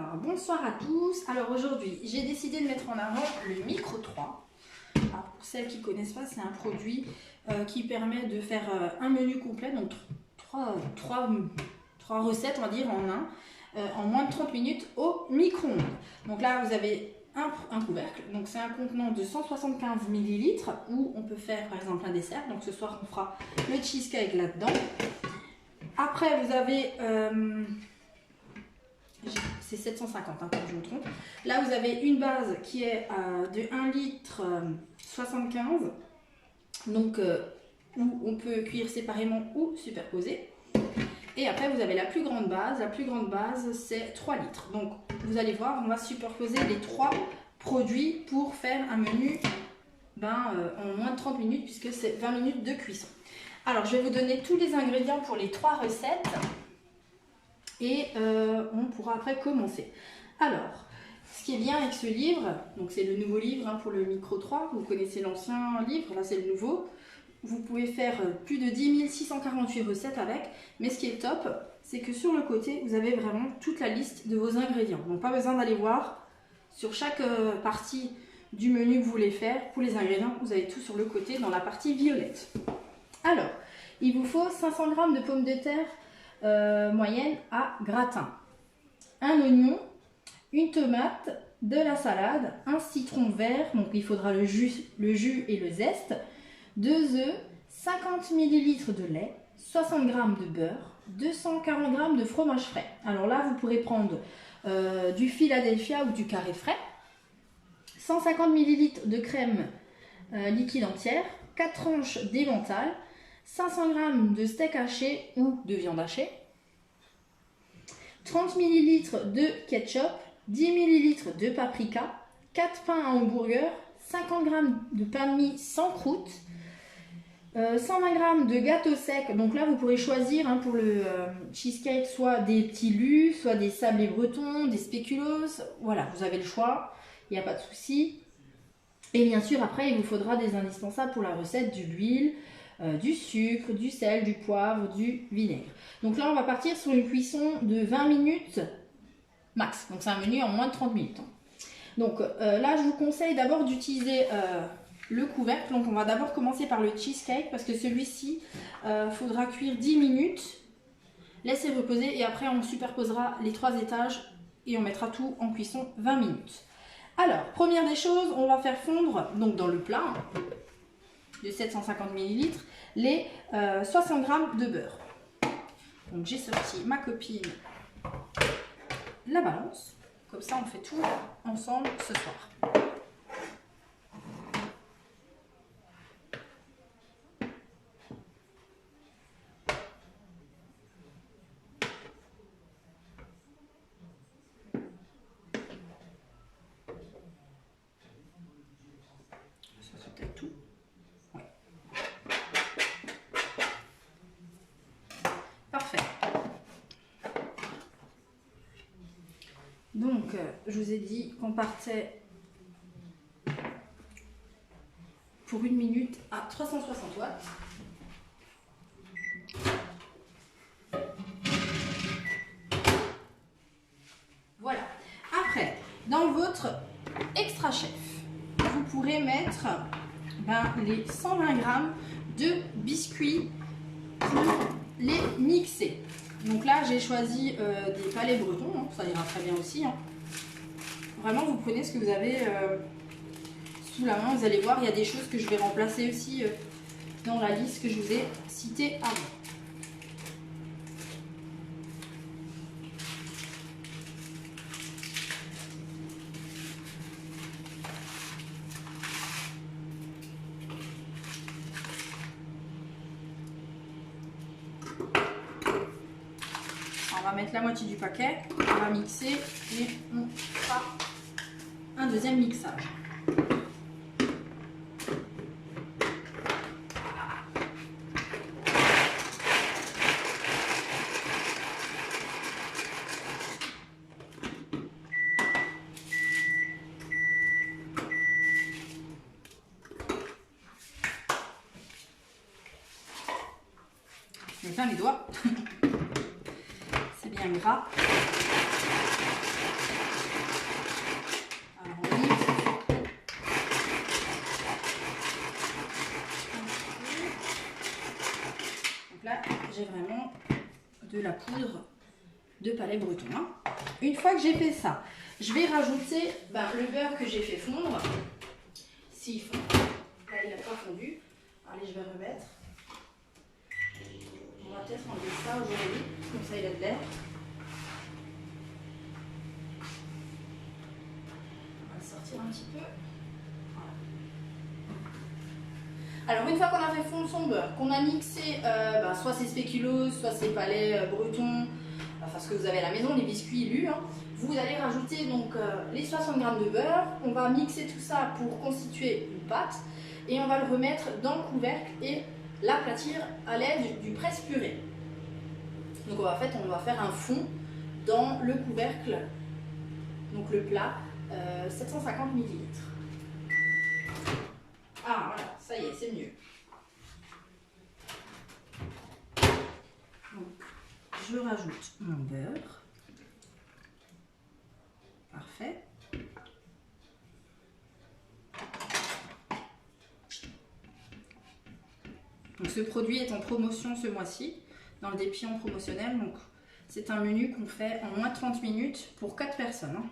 Alors, bonsoir à tous. Alors aujourd'hui, j'ai décidé de mettre en avant le Micro 3. Alors, pour celles qui ne connaissent pas, c'est un produit qui permet de faire un menu complet, donc trois recettes, on va dire, en moins de 30 minutes au micro-ondes. Donc là, vous avez un couvercle, donc c'est un contenant de 175 ml où on peut faire par exemple un dessert. Donc ce soir, on fera le cheesecake là-dedans. Après, vous avez... c'est 750, hein, comme je me trompe. Là, vous avez une base qui est de 1 litre 75, donc où on peut cuire séparément ou superposer. Et après, vous avez la plus grande base. La plus grande base, c'est 3 litres. Donc, vous allez voir, on va superposer les 3 produits pour faire un menu en moins de 30 minutes, puisque c'est 20 minutes de cuisson. Alors, je vais vous donner tous les ingrédients pour les 3 recettes. Et on pourra après commencer. Alors, ce qui est bien avec ce livre, donc c'est le nouveau livre pour le Micro 3, vous connaissez l'ancien livre, là c'est le nouveau. Vous pouvez faire plus de 10 648 recettes avec, mais ce qui est top, c'est que sur le côté, vous avez vraiment toute la liste de vos ingrédients. Donc pas besoin d'aller voir sur chaque partie du menu que vous voulez faire. Pour les ingrédients, vous avez tout sur le côté dans la partie violette. Alors, il vous faut 500 g de pommes de terre moyenne à gratin, un oignon, une tomate, de la salade, un citron vert, donc il faudra le jus et le zeste, 2 œufs, 50 ml de lait, 60 g de beurre, 240 g de fromage frais. Alors là, vous pourrez prendre du Philadelphia ou du carré frais, 150 ml de crème liquide entière, 4 tranches d'emmental, 500 g de steak haché ou de viande hachée, 30 ml de ketchup, 10 ml de paprika, 4 pains à hamburger, 50 g de pain de mie sans croûte, 120 g de gâteau sec. Donc là, vous pourrez choisir pour le cheesecake soit des petits lus, soit des sablés bretons, des spéculoos. Voilà, vous avez le choix, il n'y a pas de souci. Et bien sûr, après, il vous faudra des indispensables pour la recette, de l'huile, du sucre, du sel, du poivre, du vinaigre. Donc là, on va partir sur une cuisson de 20 minutes max. Donc c'est un menu en moins de 30 minutes. Donc là, je vous conseille d'abord d'utiliser le couvercle. Donc on va d'abord commencer par le cheesecake parce que celui-ci, faudra cuire 10 minutes. Laissez reposer et après on superposera les 3 étages et on mettra tout en cuisson 20 minutes. Alors, première des choses, on va faire fondre donc dans le plat de 750 ml les 60 g de beurre. Donc j'ai sorti ma copine la balance, comme ça on fait tout ensemble ce soir. Ça c'est peut-être tout. Ouais. Parfait. Donc, je vous ai dit qu'on partait pour 1 minute à 360 watts. Voilà. Après, dans votre extra chef, vous pourrez mettre les 120 g de biscuits pour les mixer. Donc là, j'ai choisi des palais bretons, ça ira très bien aussi. Vraiment, vous prenez ce que vous avez sous la main. Vous allez voir, il y a des choses que je vais remplacer aussi dans la liste que je vous ai citée avant. On va mettre la moitié du paquet, on va mixer et on fera un deuxième mixage. Je me plein les doigts. C'est bien gras. simplement de la poudre de palais breton. Hein. Une fois que j'ai fait ça, je vais rajouter le beurre que j'ai fait fondre. S'il fond, là il n'a pas fondu. Allez, je vais remettre. On va peut-être enlever ça aujourd'hui, comme ça il a de l'air. On va le sortir un petit peu. Alors une fois qu'on a fait fondre son beurre, qu'on a mixé soit ses spéculoos, soit ses palais bretons, enfin ce que vous avez à la maison, les biscuits lus, hein, vous allez rajouter donc les 60 g de beurre, on va mixer tout ça pour constituer une pâte et on va le remettre dans le couvercle et l'aplatir à l'aide du presse-purée. Donc on va faire un fond dans le couvercle, donc le plat, 750 ml. Ah voilà, ça y est, c'est mieux. Donc, je rajoute mon beurre. Parfait. Donc ce produit est en promotion ce mois-ci, dans le dépliant promotionnel. Donc c'est un menu qu'on fait en moins de 30 minutes pour 4 personnes. Hein.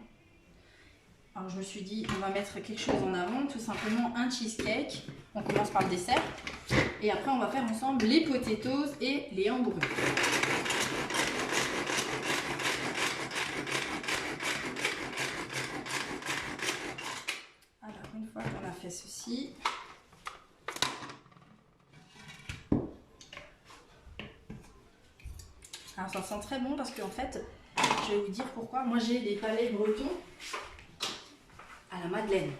Alors je me suis dit, on va mettre quelque chose en avant, tout simplement un cheesecake. On commence par le dessert. Et après, on va faire ensemble les potatoes et les hamburgers. Alors, une fois qu'on a fait ceci, alors ça sent très bon parce qu'en fait, je vais vous dire pourquoi. Moi, j'ai des palais bretons à la madeleine.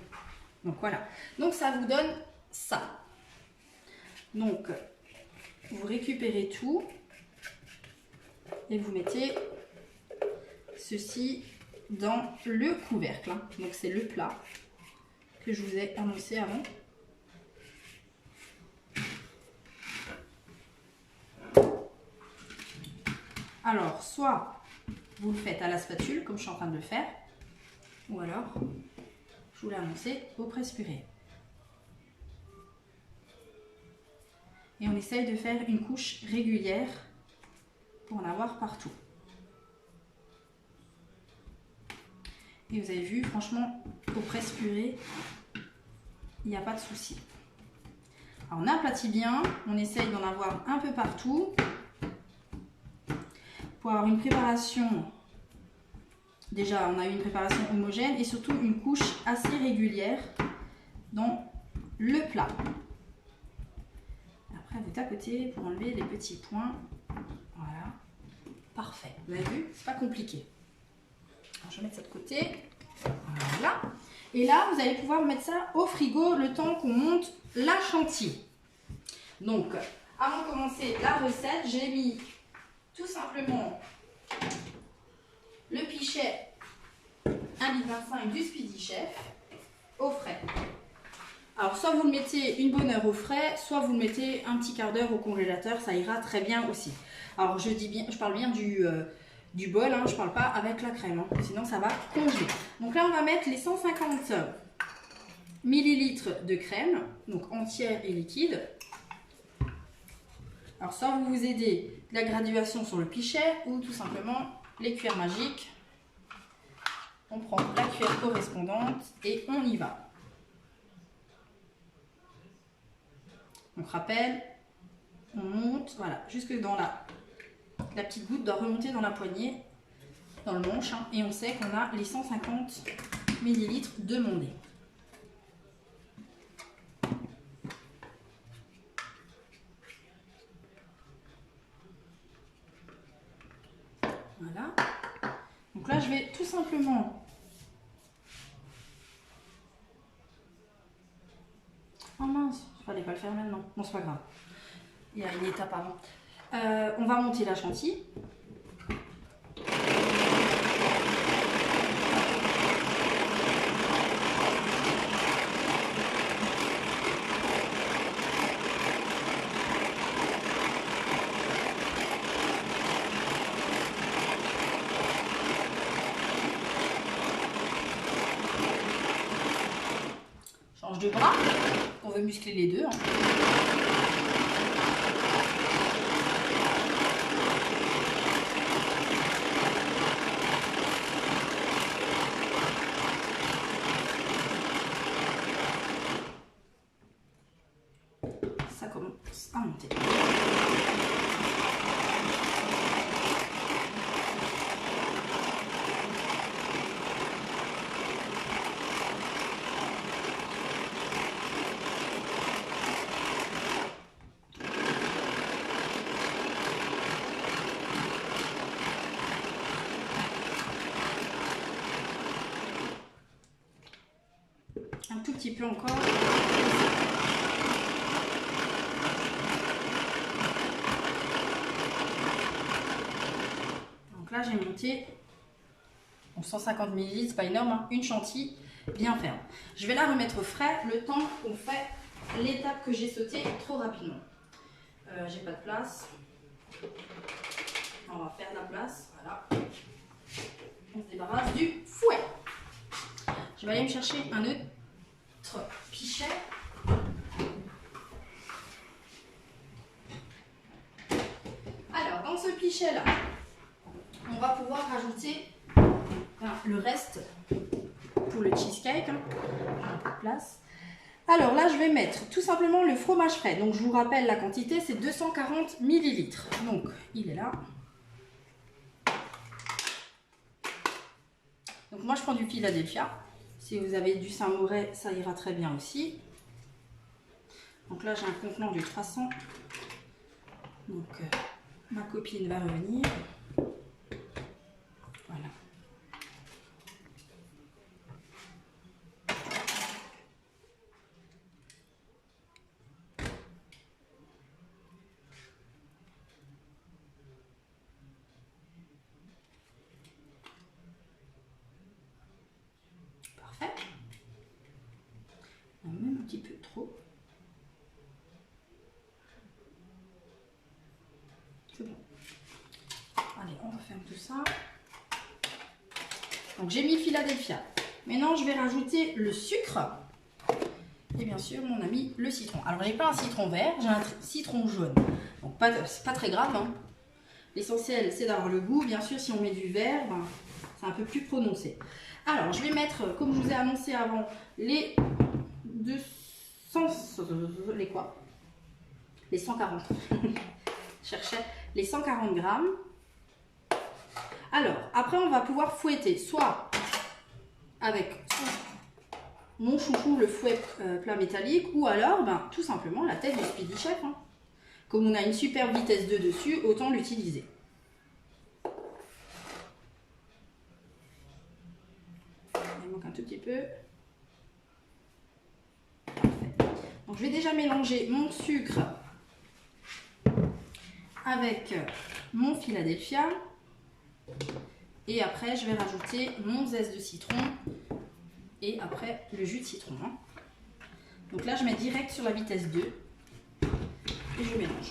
Donc voilà. Donc ça vous donne ça. Donc vous récupérez tout et vous mettez ceci dans le couvercle. Hein. Donc c'est le plat que je vous ai annoncé avant. Alors soit vous le faites à la spatule comme je suis en train de le faire, ou alors je vous l'ai annoncé au presse-purée. Et on essaye de faire une couche régulière pour en avoir partout. Et vous avez vu, franchement, au presse-purée, il n'y a pas de souci. Alors on aplatit bien, on essaye d'en avoir un peu partout pour avoir une préparation. Déjà, on a une préparation homogène et surtout une couche assez régulière dans le plat. Après, vous tapotez pour enlever les petits points. Voilà, parfait. Vous avez vu, c'est pas compliqué. Alors, je vais mettre ça de côté. Voilà. Et là, vous allez pouvoir mettre ça au frigo le temps qu'on monte la chantilly. Donc, avant de commencer la recette, j'ai mis tout simplement le pichet 1,25 litre du Speedy Chef au frais. Alors soit vous le mettez une bonne heure au frais, soit vous le mettez un petit quart d'heure au congélateur, ça ira très bien aussi. Alors je parle bien du bol, hein, je ne parle pas avec la crème, hein, sinon ça va congeler. Donc là on va mettre les 150 ml de crème, donc entière et liquide. Alors soit vous vous aidez de la graduation sur le pichet ou tout simplement les cuillères magiques. On prend la cuillère correspondante et on y va. Donc rappel, on monte, voilà, jusque dans la petite goutte doit remonter dans la poignée, dans le manche, hein, et on sait qu'on a les 150 ml demandés. Voilà. Donc là, je vais tout simplement... Oh mince, il fallait pas le faire maintenant. Bon, c'est pas grave. Il y a une étape avant. On va monter la chantilly. Change de bras. On veut muscler les deux. Hein. petit peu encore. Donc là, j'ai monté 150 ml, c'est pas énorme, hein, une chantilly bien ferme. Je vais la remettre au frais le temps qu'on fait l'étape que j'ai sautée trop rapidement. J'ai pas de place. On va faire la place, voilà. On se débarrasse du fouet. Je vais aller me chercher un autre pichet. Alors, dans ce pichet-là, on va pouvoir rajouter le reste pour le cheesecake. Hein. J'ai un peu de place. Alors là, je vais mettre tout simplement le fromage frais. Donc, je vous rappelle la quantité, c'est 240 ml. Donc, il est là. Donc, moi, je prends du Philadelphia. Si vous avez du Saint-Moré, ça ira très bien aussi. Donc là, j'ai un contenant du 300. Donc, ma copine va revenir. Voilà. Parfait. Même un petit peu trop. C'est bon. Allez, on referme tout ça. Donc j'ai mis Philadelphia. Maintenant, je vais rajouter le sucre. Et bien sûr, mon ami, le citron. Alors, je n'ai pas un citron vert, j'ai un citron jaune. Donc, c'est pas très grave. Hein. L'essentiel, c'est d'avoir le goût. Bien sûr, si on met du vert, ben, c'est un peu plus prononcé. Alors, je vais mettre, comme je vous ai annoncé avant, les 200... Les quoi? Les 140. Je cherchais les 140 grammes. Alors, après, on va pouvoir fouetter, soit avec mon chouchou, le fouet plat métallique, ou alors, ben, tout simplement, la tête du Speedy Chef. Hein. Comme on a une super vitesse 2 dessus, autant l'utiliser. Il manque un tout petit peu. Parfait. Donc, je vais déjà mélanger mon sucre avec mon Philadelphia. Et après, je vais rajouter mon zeste de citron et après le jus de citron. Hein. Donc là, je mets direct sur la vitesse 2 et je mélange.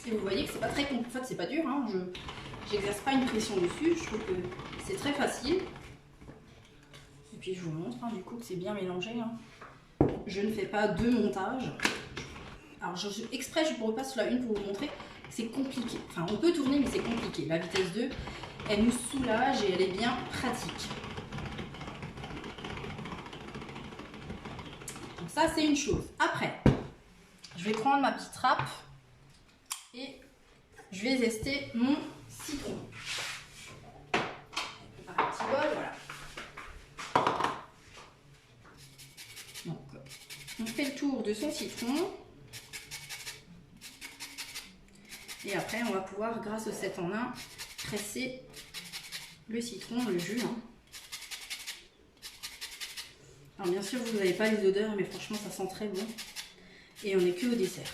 Et vous voyez que c'est pas très compliqué. En fait, c'est pas dur. Hein. Je n'exerce pas une pression dessus. Je trouve que c'est très facile. Et puis je vous montre hein, du coup que c'est bien mélangé. Hein. Je ne fais pas de montage. Alors exprès, je vous repasse sur la une pour vous montrer que c'est compliqué. Enfin, on peut tourner, mais c'est compliqué. La vitesse 2, elle nous soulage et elle est bien pratique. Donc ça, c'est une chose. Après, je vais prendre ma petite râpe et je vais zester mon citron. Je vais préparer un petit bol, voilà. Donc, on fait le tour de son citron. Et après, on va pouvoir, grâce au 7 en 1, presser le citron, le jus. Hein. Alors bien sûr, vous n'avez pas les odeurs, mais franchement, ça sent très bon. Et on n'est que au dessert.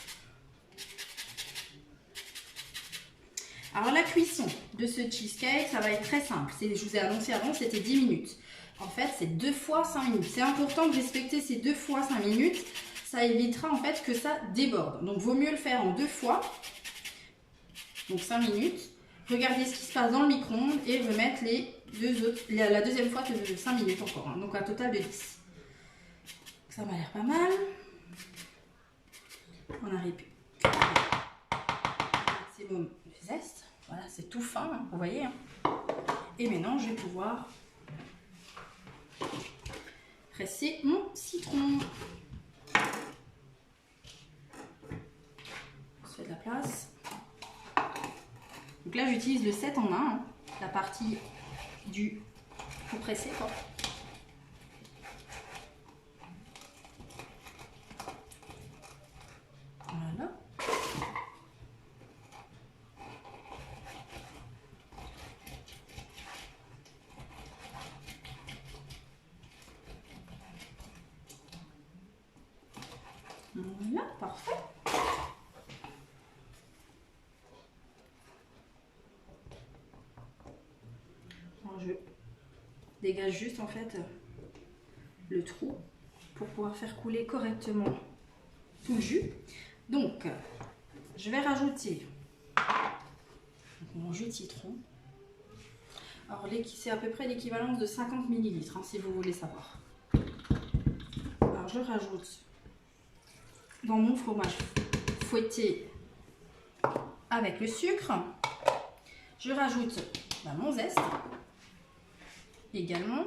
Alors la cuisson de ce cheesecake, ça va être très simple. Je vous ai annoncé avant, c'était 10 minutes. En fait, c'est 2 fois 5 minutes. C'est important de respecter ces 2 fois 5 minutes. Ça évitera en fait que ça déborde. Donc, vaut mieux le faire en 2 fois. Donc 5 minutes. Regardez ce qui se passe dans le micro-ondes et remettre les deux autres, la deuxième fois de 5 minutes encore. Hein. Donc un total de 10. Ça m'a l'air pas mal. On arrive plus. C'est bon, le zeste. Voilà, c'est tout fin, hein, vous voyez. Hein. Et maintenant, je vais pouvoir presser mon citron. On se fait de la place. Donc là, j'utilise le 7 en 1, hein, la partie du pour presser, quoi. Voilà. Voilà, parfait. Alors, je dégage juste en fait le trou pour pouvoir faire couler correctement tout le jus. Donc, je vais rajouter mon jus de citron. Alors, c'est à peu près l'équivalence de 50 ml, hein, si vous voulez savoir. Alors, je rajoute dans mon fromage fouetté avec le sucre. Je rajoute mon zeste également.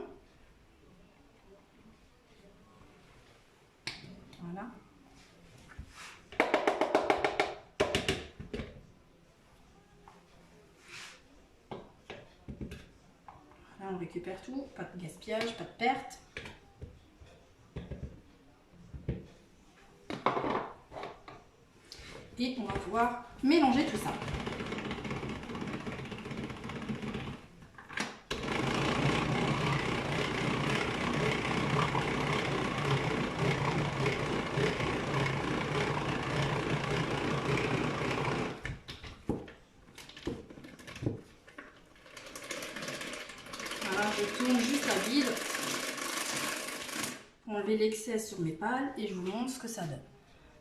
Voilà. Là, on récupère tout, pas de gaspillage, pas de perte. Et on va pouvoir mélanger tout ça. Voilà, je tourne juste la bile pour enlever l'excès sur mes pales et je vous montre ce que ça donne.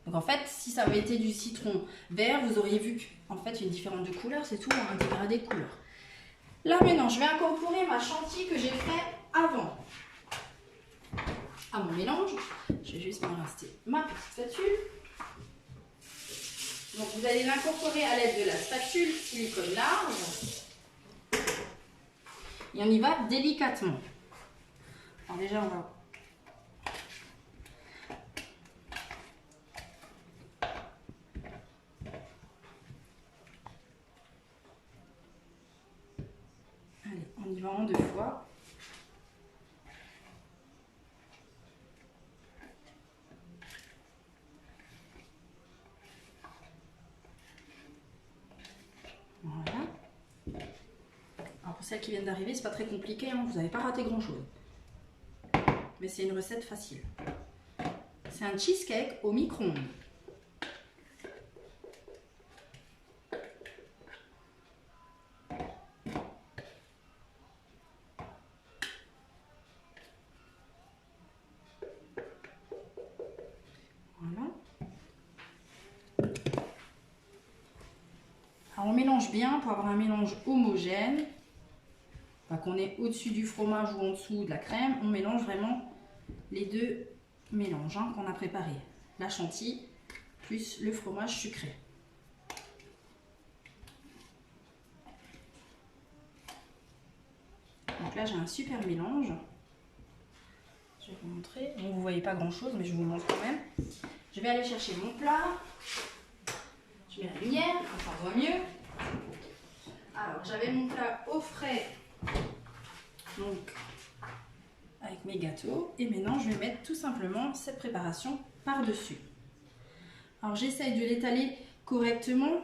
Donc en fait, si ça avait été du citron vert, vous auriez vu qu'en fait une différence de couleur, c'est tout un dégradé de couleur. Là maintenant, je vais incorporer ma chantilly que j'ai fait avant à mon mélange. Je vais juste m'en rester ma petite spatule. Donc vous allez l'incorporer à l'aide de la spatule silicone large. Et on y va délicatement. Alors déjà, on va... Allez, on y va en 2 fois. Voilà. Alors pour celles qui viennent d'arriver, c'est pas très compliqué, hein, vous n'avez pas raté grand chose. Mais c'est une recette facile. C'est un cheesecake au micro-ondes. Voilà. Alors on mélange bien pour avoir un mélange homogène. Pas qu'on est au-dessus du fromage ou en dessous de la crème. On mélange vraiment les deux mélanges qu'on a préparés. La chantilly plus le fromage sucré. Donc là j'ai un super mélange. Je vais vous montrer. Bon, vous ne voyez pas grand chose mais je vous montre quand même. Je vais aller chercher mon plat. Je mets la lumière, comme ça on voit mieux. Alors j'avais mon plat au frais. Donc avec mes gâteaux. Et maintenant je vais mettre tout simplement cette préparation par-dessus. Alors j'essaye de l'étaler correctement.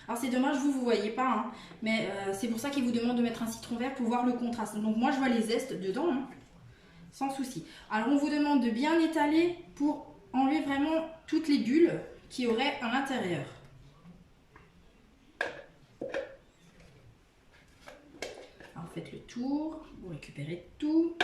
Alors c'est dommage, vous ne voyez pas, hein, mais c'est pour ça qu'il vous demande de mettre un citron vert pour voir le contraste. Donc moi je vois les zestes dedans, hein, sans souci. Alors on vous demande de bien étaler pour enlever vraiment toutes les bulles qu'il y aurait à l'intérieur. Alors vous faites le tour, vous récupérez tout.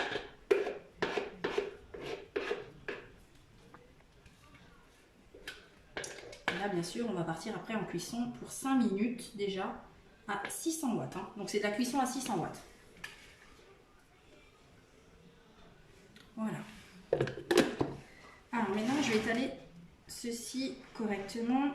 Là, bien sûr, on va partir après en cuisson pour 5 minutes déjà à 600 watts. Hein. Donc, c'est de la cuisson à 600 watts. Voilà. Alors, maintenant, je vais étaler ceci correctement.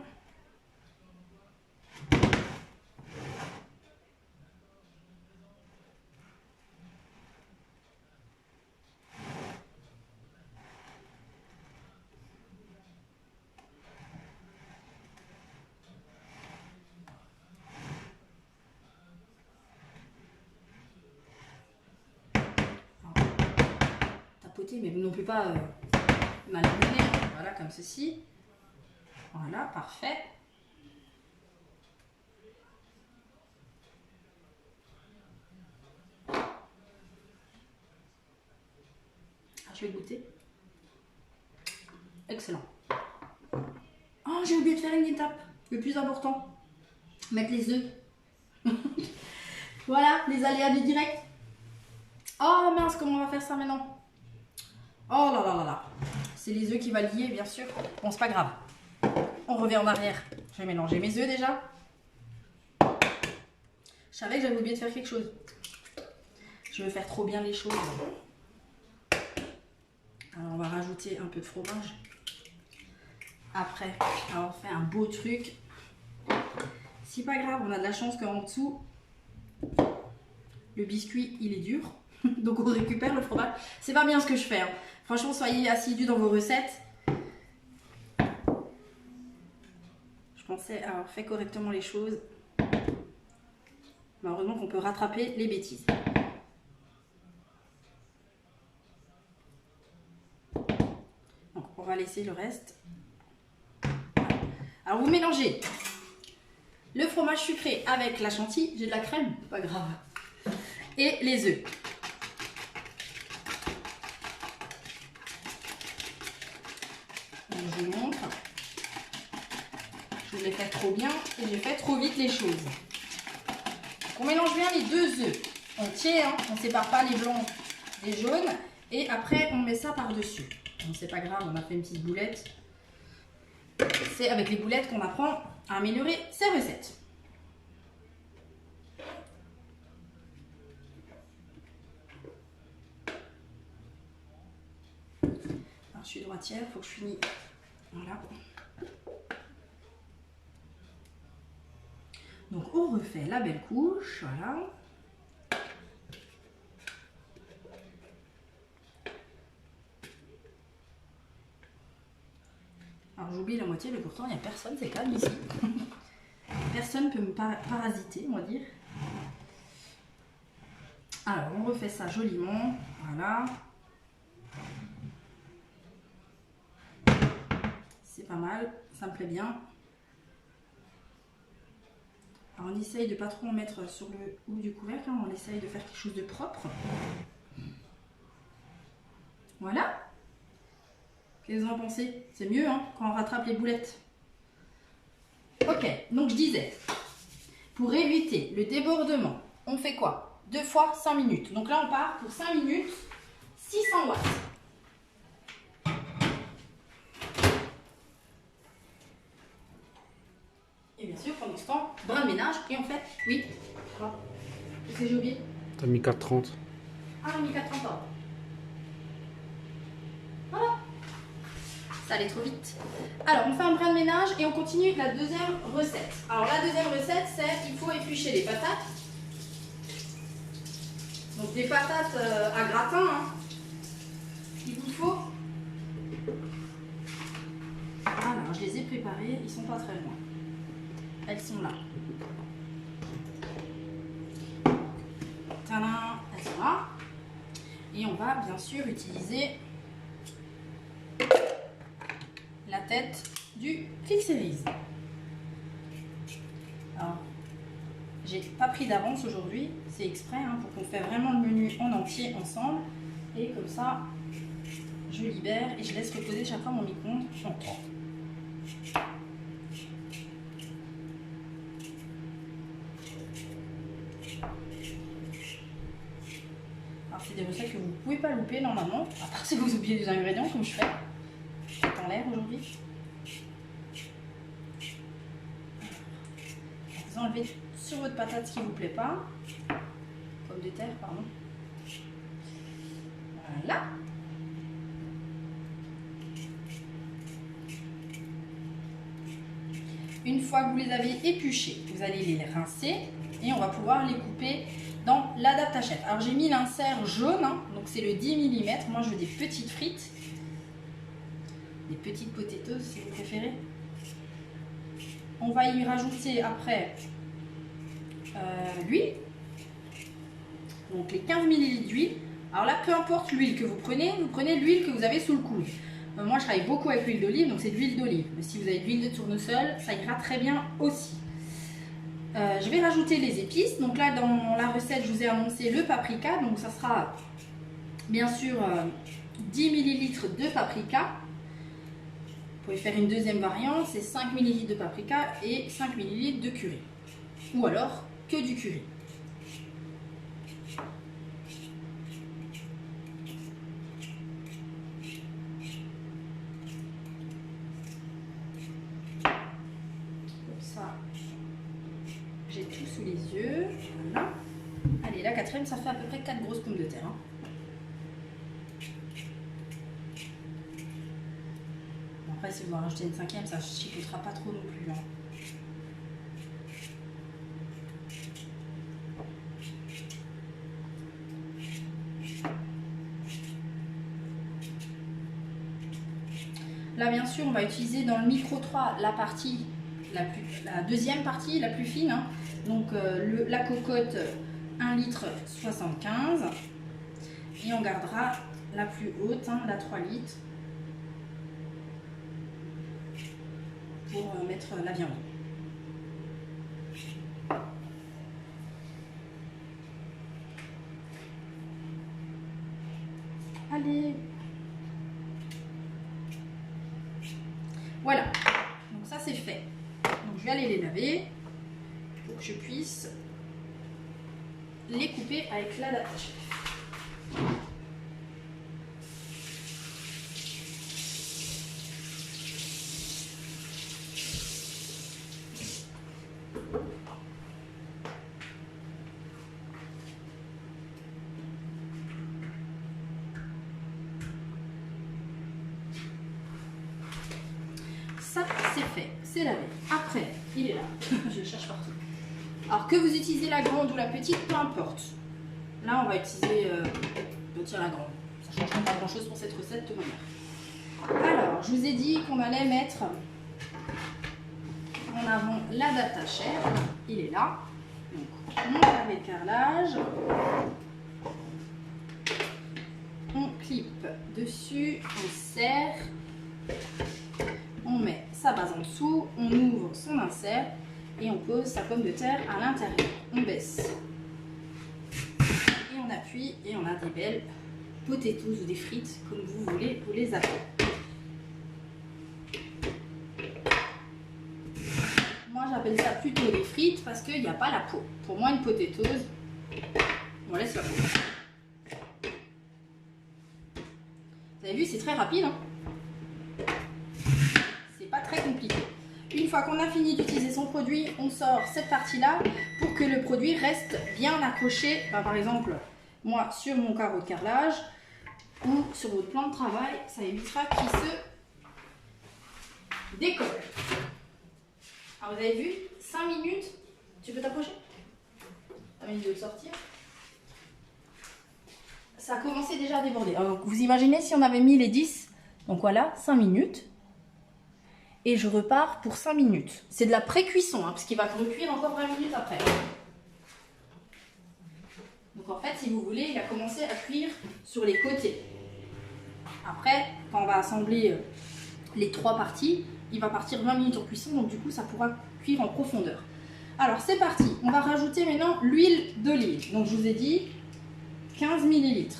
Mais non plus pas malmener, voilà, comme ceci. Voilà, parfait. Alors, je vais goûter. Excellent. Oh, j'ai oublié de faire une étape. Le plus important. Mettre les œufs. Voilà, les aléas du direct. Oh mince, comment on va faire ça maintenant? Oh là là là là. C'est les œufs qui va lier, bien sûr. Bon, c'est pas grave. On revient en arrière. Je vais mélanger mes œufs déjà. Je savais que j'avais oublié de faire quelque chose. Je veux faire trop bien les choses. Alors, on va rajouter un peu de fromage. Après, alors on fait un beau truc. C'est pas grave, on a de la chance qu'en dessous, le biscuit, il est dur. Donc, on récupère le fromage. C'est pas bien ce que je fais. Hein. Franchement, soyez assidus dans vos recettes. Je pensais avoir fait correctement les choses. Malheureusement qu'on peut rattraper les bêtises. Donc, on va laisser le reste. Alors, vous mélangez le fromage sucré avec la chantilly. J'ai de la crème, pas grave. Et les œufs. Donc, je vous montre. Je l'ai fait trop bien et j'ai fait trop vite les choses. On mélange bien les deux œufs entiers, hein. On ne sépare pas les blancs des jaunes. Et après, on met ça par-dessus. Bon, c'est pas grave, on a fait une petite boulette. C'est avec les boulettes qu'on apprend à améliorer ses recettes. Alors, je suis droitière, il faut que je finisse. Voilà. Donc, on refait la belle couche, voilà. Alors, j'oublie la moitié, mais pourtant, il n'y a personne, c'est calme ici. Personne ne peut me parasiter, on va dire. Alors, on refait ça joliment, voilà. C'est pas mal, ça me plaît bien. Alors, on essaye de pas trop en mettre sur le haut du couvercle, hein. On essaye de faire quelque chose de propre. Voilà. Qu'est-ce que vous en pensez? C'est mieux hein, quand on rattrape les boulettes. Ok, donc je disais, pour éviter le débordement, on fait quoi? 2 fois 5 minutes. Donc là, on part pour 5 minutes, 600 watts. Et bien sûr, pendant ce temps, brin de ménage. Et en fait, oui, qu'est-ce que j'ai oublié? T'as mis 4,30. Ah, j'ai mis 4,30 ans. Voilà. Ça allait trop vite. Alors, on fait un brin de ménage et on continue avec la deuxième recette. Alors, la deuxième recette, c'est qu'il faut éplucher les patates. Donc, des patates à gratin. Hein. Il vous faut. Alors, je les ai préparées. Ils sont pas très loin. Elles sont là. Tadam, elles sont là. Et on va bien sûr utiliser la tête du Click Series. Alors, j'ai pas pris d'avance aujourd'hui, c'est exprès hein, pour qu'on fasse vraiment le menu en entier ensemble. Et comme ça, je libère et je laisse reposer chaque fois mon micro-ondes en 3. Alors, c'est des recettes que vous ne pouvez pas louper normalement, à part si vous oubliez des ingrédients comme je fais. En l'air aujourd'hui. Vous enlevez sur votre patate ce qui ne vous plaît pas. Pomme de terre, pardon. Voilà. Une fois que vous les avez épluchés, vous allez les rincer et on va pouvoir les couper dans l'adapte-assiette. Alors j'ai mis l'insert jaune, hein, donc c'est le 10 mm. Moi je veux des petites frites. Des petites potatoes si vous préférez. On va y rajouter après l'huile. Donc les 15 ml d'huile. Alors là, peu importe l'huile que vous prenez l'huile que vous avez sous le coude. Moi je travaille beaucoup avec l'huile d'olive, donc c'est de l'huile d'olive. Mais si vous avez de l'huile de tournesol, ça ira très bien aussi. Je vais rajouter les épices. Donc là dans la recette, je vous ai annoncé le paprika. Donc ça sera bien sûr 10 ml de paprika. Vous pouvez faire une deuxième variante, c'est 5 ml de paprika et 5 ml de curry. Ou alors que du curry. J'ai tout sous les yeux. Voilà. Allez, la quatrième, ça fait à peu près 4 grosses pommes de terre. Hein. Après, si vous en rajoutez une cinquième, ça ne chipotera pas trop non plus. Hein. Là, bien sûr, on va utiliser dans le micro 3 la partie, la deuxième partie, la plus fine. Hein. Donc, la cocotte 1 litre 75. Et on gardera la plus haute, hein, la 3 litres, pour mettre la viande. Allez. Voilà. Donc ça, c'est fait. Donc, je vais aller les laver pour que je puisse les couper avec la date chef. Ça, c'est fait, c'est lavé. Après, il est là. Je le cherche partout. Alors que vous utilisez la grande ou la petite, peu importe. Là, on va utiliser la grande. Ça ne change pas grand chose pour cette recette de manière. Alors, je vous ai dit qu'on allait mettre en avant la date chef. Il est là. Donc, on lave le carrelage. On clipe dessus, on serre. On met sa base en dessous, on ouvre son insert et on pose sa pomme de terre à l'intérieur. On baisse et on appuie et on a des belles potatoes ou des frites comme vous voulez, vous les appeler. Moi j'appelle ça plutôt des frites parce qu'il n'y a pas la peau. Pour moi une potatoes, on laisse la peau. Vous avez vu, c'est très rapide, hein? Pas très compliqué. Une fois qu'on a fini d'utiliser son produit, on sort cette partie-là pour que le produit reste bien accroché. Par exemple, moi, sur mon carreau de carrelage ou sur votre plan de travail, ça évitera qu'il se décolle. Alors, vous avez vu, 5 minutes. Tu peux t'approcher? 5 minutes de le sortir. Ça a commencé déjà à déborder. Alors, vous imaginez si on avait mis les 10. Donc voilà, 5 minutes. Et je repars pour 5 minutes. C'est de la pré-cuisson, hein, parce qu'il va recuire encore 20 minutes après. Donc en fait, si vous voulez, il a commencé à cuire sur les côtés. Après, quand on va assembler les 3 parties, il va partir 20 minutes en cuisson, donc du coup, ça pourra cuire en profondeur. Alors, c'est parti. On va rajouter maintenant l'huile d'olive. Donc, je vous ai dit 15 ml.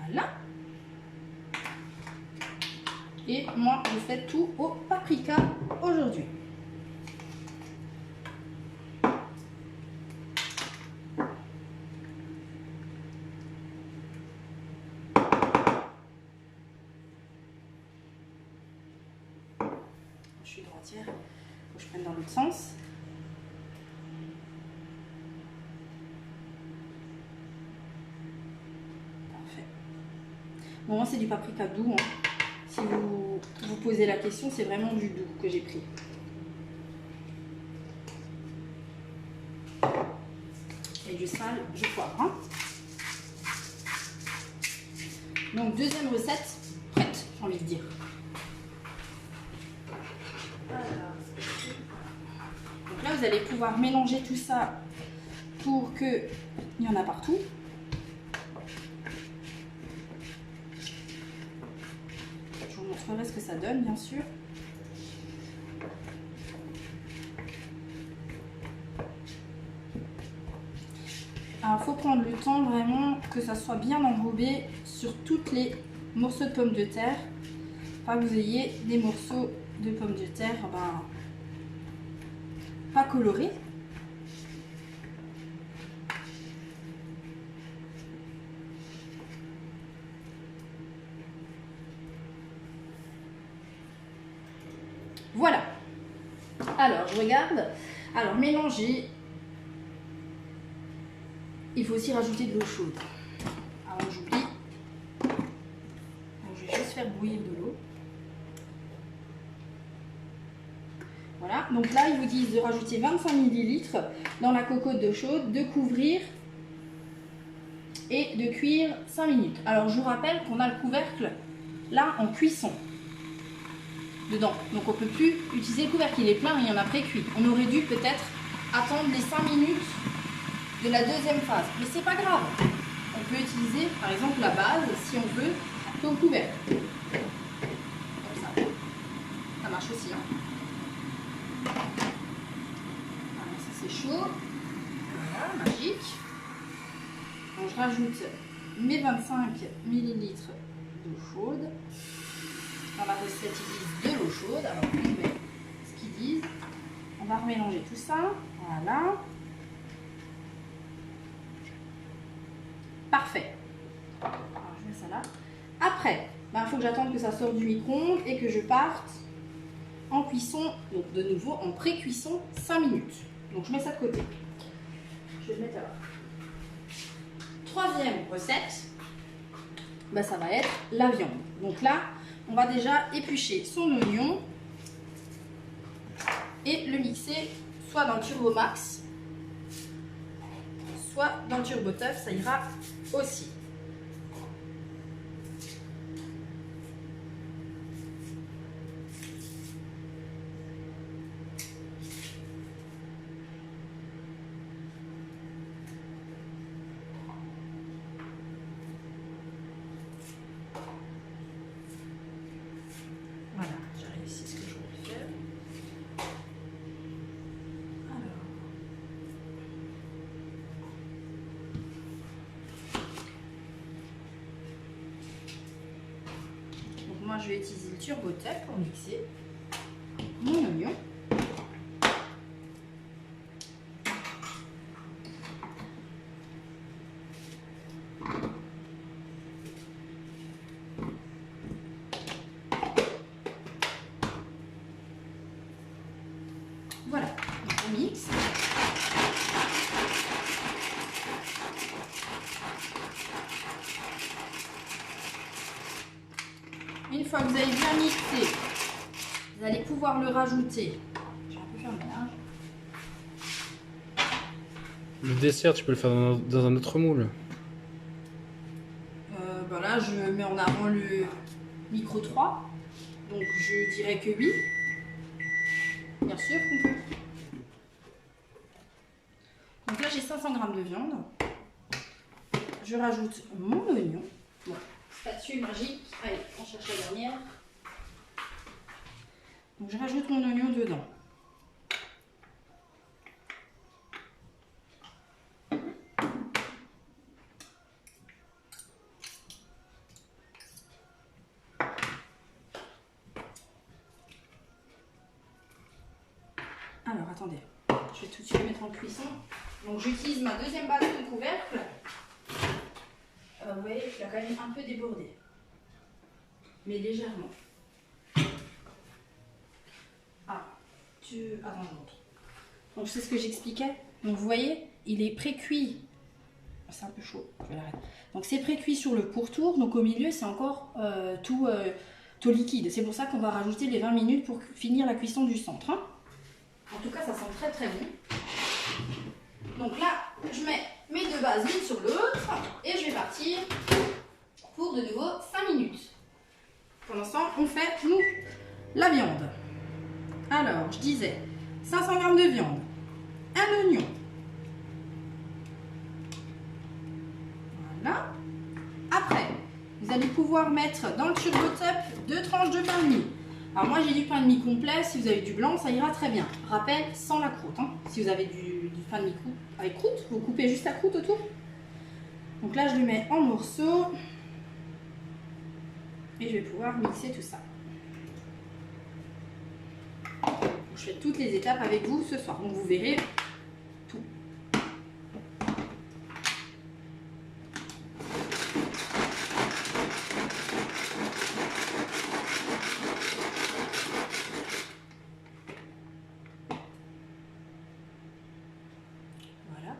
Voilà. Et moi, je fais tout au paprika aujourd'hui. Je suis droitière, il faut que je prenne dans l'autre sens. Parfait. Bon, moi, c'est du paprika doux. Hein. Si vous vous posez la question, c'est vraiment du doux que j'ai pris. Et du sel, du poivre. Hein. Donc, deuxième recette prête, j'ai envie de dire. Donc là, vous allez pouvoir mélanger tout ça pour qu'il y en a partout. Je vous montrerai ce que ça donne, bien sûr. Alors, il faut prendre le temps vraiment que ça soit bien enrobé sur toutes les morceaux de pommes de terre. Pas que vous ayez des morceaux de pommes de terre pas colorés. Voilà. Alors, je regarde. Alors, mélanger. Il faut aussi rajouter de l'eau chaude. Alors, j'oublie. Je vais juste faire bouillir de l'eau. Voilà. Donc là, ils vous disent de rajouter 25 ml dans la cocotte d'eau chaude, de couvrir et de cuire 5 minutes. Alors, je vous rappelle qu'on a le couvercle là en cuisson dedans. Donc on ne peut plus utiliser le couvercle, il est plein et il y en a pré-cuit. On aurait dû peut-être attendre les 5 minutes de la deuxième phase. Mais c'est pas grave. On peut utiliser par exemple la base, si on veut, au couvercle. Comme ça. Ça marche aussi. Hein. Voilà, ça c'est chaud. Voilà, magique. Donc, je rajoute mes 25 ml d'eau chaude. Dans la recette, ils disent de l'eau chaude. Alors, on met ce qu'ils disent. On va remélanger tout ça. Voilà. Parfait. Alors, je mets ça là. Après, il faut que j'attende que ça sorte du micro-ondes et que je parte en cuisson, donc de nouveau en pré-cuisson 5 minutes. Donc, je mets ça de côté. Je vais le mettre là. Troisième recette, ça va être la viande. Donc là, on va déjà éplucher son oignon et le mixer soit dans le Turbo Max, soit dans le Turbo Tough, ça ira aussi. Voilà, j'ai réussi ce que je voulais faire. Alors. Donc moi je vais utiliser le Turbo Tough pour mixer mon oignon. Voilà, donc on mixe. Une fois que vous avez bien mixé, vous allez pouvoir le rajouter. Je vais un peu faire le ménage. Le dessert, tu peux le faire dans un autre moule. Là, je mets en avant le micro 3. Donc, je dirais que oui. Bien sûr qu'on peut. Donc là, j'ai 500 g de viande. Je rajoute mon oignon. Bon, spatule magique. Allez, on cherche la dernière. Donc, je rajoute mon oignon dedans. Alors, attendez. Je vais tout de suite mettre en cuisson. Donc, j'utilise ma deuxième base de couvercle. Vous voyez, il a quand même un peu débordé. Mais légèrement. Attends, je montre. Donc, c'est ce que j'expliquais. Donc, vous voyez, il est pré-cuit. C'est un peu chaud, je vais l'arrêter. Donc, c'est pré-cuit sur le pourtour. Donc, au milieu, c'est encore tout liquide. C'est pour ça qu'on va rajouter les 20 minutes pour finir la cuisson du centre. Hein. En tout cas, ça sent très très bon. Donc là, je mets mes deux bases l'une sur l'autre et je vais partir pour de nouveau 5 minutes. Pour l'instant, on fait, nous, la viande. Alors, je disais 500 g de viande, un oignon. Voilà. Après, vous allez pouvoir mettre dans le Turbo Tough 2 tranches de pain de mie. Alors moi j'ai du pain de mie complet, si vous avez du blanc ça ira très bien. Rappel, sans la croûte. Hein. Si vous avez du pain de mie avec croûte, vous coupez juste la croûte autour. Donc là je le mets en morceaux. Et je vais pouvoir mixer tout ça. Je fais toutes les étapes avec vous ce soir, donc vous verrez tout. Voilà.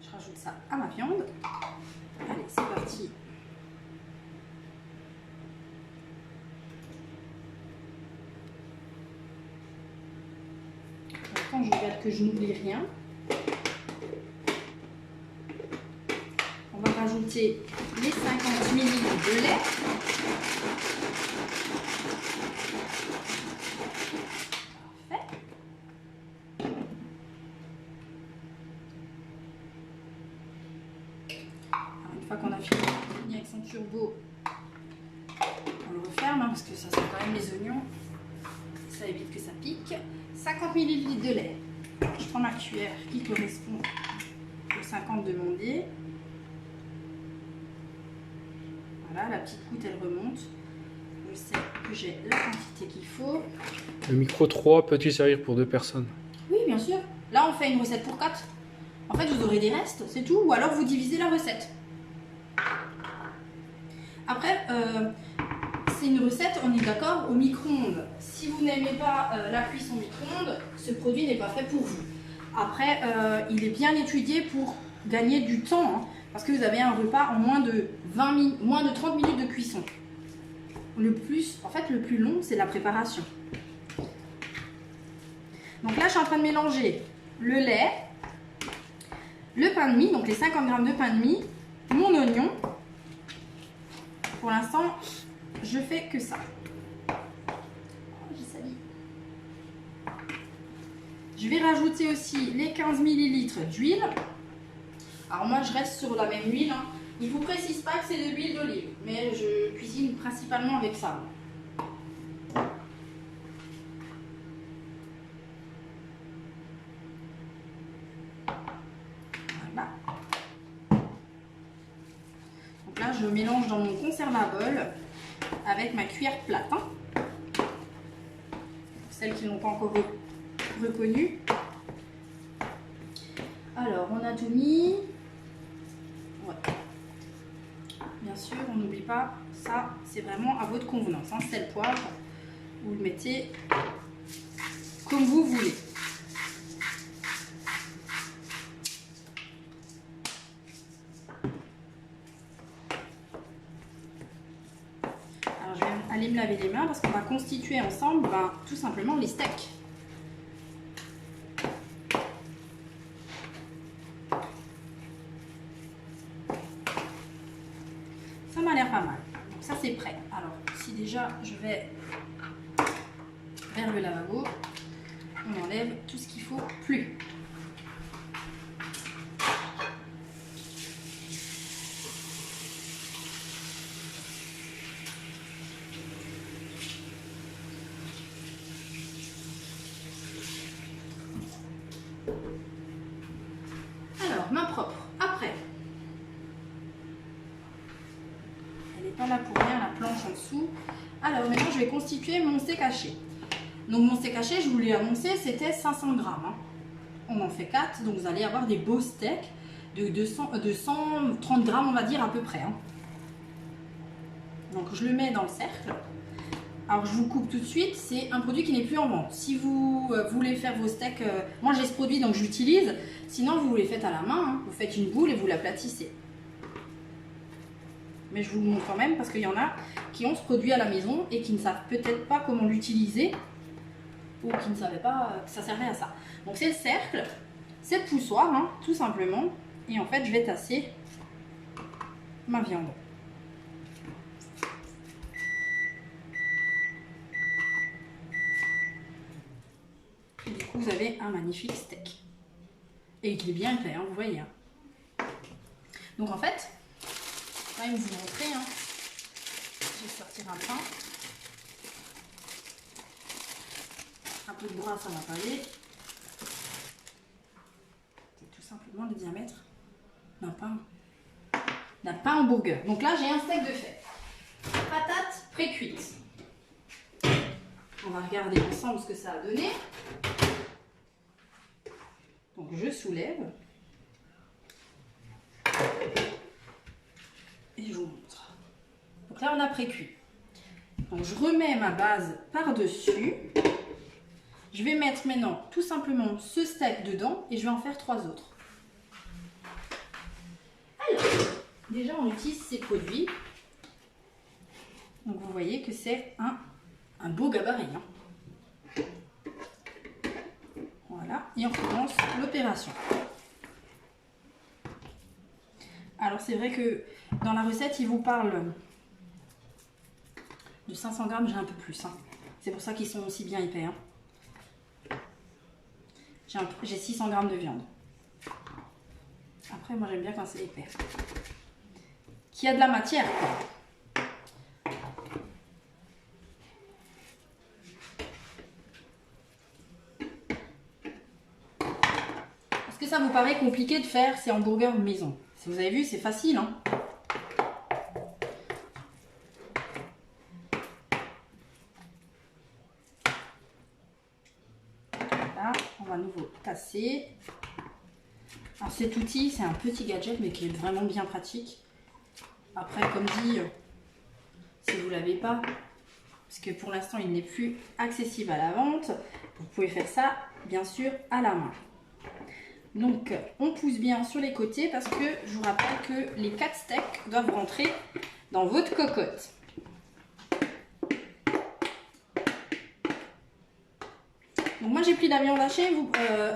Je rajoute ça à ma viande. Allez, c'est parti. Je regarde que je n'oublie rien. On va rajouter les 50 ml de lait. Parfait. Alors, une fois qu'on a fini avec son turbo, on le referme hein, parce que ça sent quand même les oignons. Ça évite que ça pique. 50 ml de lait. Je prends ma cuillère qui correspond aux 50 demandés. Voilà, la petite goutte elle remonte. Je sais que j'ai la quantité qu'il faut. Le micro 3 peut-il servir pour 2 personnes? Oui, bien sûr. Là, on fait une recette pour 4. En fait, vous aurez des restes, c'est tout. Ou alors, vous divisez la recette. Après, c'est une recette, on est d'accord, au micro-ondes. Si vous n'aimez pas la cuisson micro-ondes, ce produit n'est pas fait pour vous. Après, il est bien étudié pour gagner du temps, hein, parce que vous avez un repas en moins de 30 minutes de cuisson. Le plus long, c'est la préparation. Donc là, je suis en train de mélanger le lait, le pain de mie, donc les 50 g de pain de mie, mon oignon. Pour l'instant, je fais que ça. J'ai sali. Je vais rajouter aussi les 15 ml d'huile. Alors moi, je reste sur la même huile. Hein. Il ne vous précise pas que c'est de l'huile d'olive, mais je cuisine principalement avec ça. Voilà. Donc là, je mélange dans mon conservabole avec ma cuillère plate. Hein. Pour celles qui n'ont pas encore reconnu. Alors, on a tout mis. Ouais. Bien sûr, on n'oublie pas, ça, c'est vraiment à votre convenance. Hein. Sel, poivre, vous le mettez comme vous voulez. Alors, je vais aller me laver les mains parce qu'on va constituer ensemble tout simplement les steaks. Ça m'a l'air pas mal. Donc ça c'est prêt. Alors si déjà je vais vers le lavabo, on enlève tout ce qu'il faut plus. Alors main propre. Après. Pas là pour rien, la planche en dessous. Alors maintenant je vais constituer mon steak haché. Donc mon steak haché, je vous l'ai annoncé, c'était 500 grammes. Hein. On en fait 4, donc vous allez avoir des beaux steaks de 130 grammes on va dire à peu près. Hein. Donc je le mets dans le cercle. Alors je vous coupe tout de suite, c'est un produit qui n'est plus en vente. Si vous voulez faire vos steaks, moi j'ai ce produit donc j'utilise. Sinon vous les faites à la main, hein. Vous faites une boule et vous l'aplatissez. Mais je vous le montre quand même parce qu'il y en a qui ont ce produit à la maison et qui ne savent peut-être pas comment l'utiliser ou qui ne savaient pas que ça servait à ça. Donc c'est le cercle, c'est le poussoir, hein, tout simplement. Et en fait, je vais tasser ma viande. Et du coup, vous avez un magnifique steak. Et il est bien fait, hein, vous voyez. Hein. Donc en fait, je vais même vous montrer. Hein. Je vais sortir un pain. peu de bras, ça va pas aller. C'est tout simplement le diamètre d'un pain hamburger. Donc là, j'ai un steak de fait. Patates pré-cuites. On va regarder ensemble ce que ça a donné. Donc je soulève. Et je vous montre. Donc là, on a pré-cuit. Donc je remets ma base par-dessus. Je vais mettre maintenant tout simplement ce steak dedans et je vais en faire 3 autres. Alors, déjà on utilise ces produits. Donc vous voyez que c'est un beau gabarit. Hein. Voilà, et on commence l'opération. Alors c'est vrai que dans la recette, il vous parle de 500 grammes, j'ai un peu plus. Hein. C'est pour ça qu'ils sont aussi bien épais. Hein. J'ai 600 grammes de viande. Après, moi j'aime bien quand c'est épais. Qu'il y a de la matière, quoi. Est-ce que ça vous paraît compliqué de faire ces hamburgers maison? Si vous avez vu, c'est facile. Hein. Là, on va à nouveau tasser. Alors cet outil, c'est un petit gadget, mais qui est vraiment bien pratique. Après, comme dit, si vous ne l'avez pas, parce que pour l'instant, il n'est plus accessible à la vente, vous pouvez faire ça, bien sûr, à la main. Donc, on pousse bien sur les côtés parce que je vous rappelle que les 4 steaks doivent rentrer dans votre cocotte. Donc moi, j'ai pris de la viande hachée,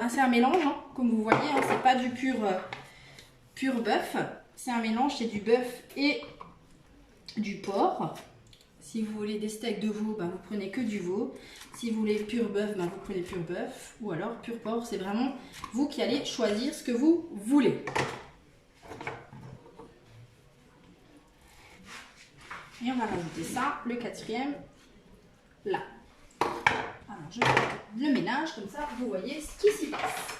c'est un mélange, hein, comme vous voyez, hein, c'est pas du pur bœuf. C'est un mélange, c'est du bœuf et du porc. Si vous voulez des steaks de veau, ben vous prenez que du veau. Si vous voulez pur bœuf, ben vous prenez pur bœuf. Ou alors pur porc, c'est vraiment vous qui allez choisir ce que vous voulez. Et on va rajouter ça, le 4e, là. Alors je fais le ménage, comme ça vous voyez ce qui s'y passe.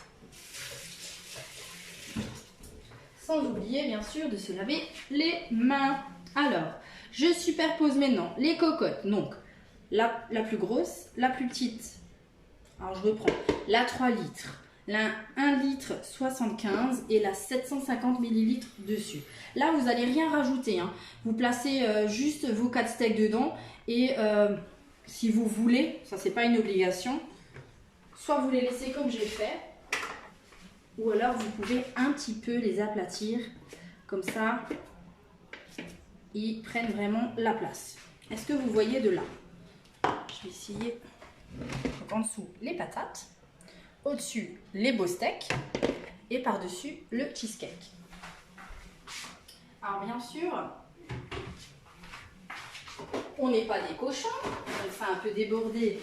Sans oublier bien sûr de se laver les mains. Alors, je superpose maintenant les cocottes. Donc, la plus grosse, la plus petite. Alors, je reprends la 3 litres, la 1 litre 75 et la 750 millilitres dessus. Là, vous n'allez rien rajouter. Hein. Vous placez juste vos 4 steaks dedans. Et si vous voulez, ça c'est pas une obligation, soit vous les laissez comme j'ai fait, ou alors vous pouvez un petit peu les aplatir. Comme ça, ils prennent vraiment la place. Est-ce que vous voyez de là? Je vais essayer. Donc en dessous, les patates. Au-dessus, les beaux steaks. Et par-dessus, le cheesecake. Alors bien sûr, on n'est pas des cochons. Donc ça a un peu débordé.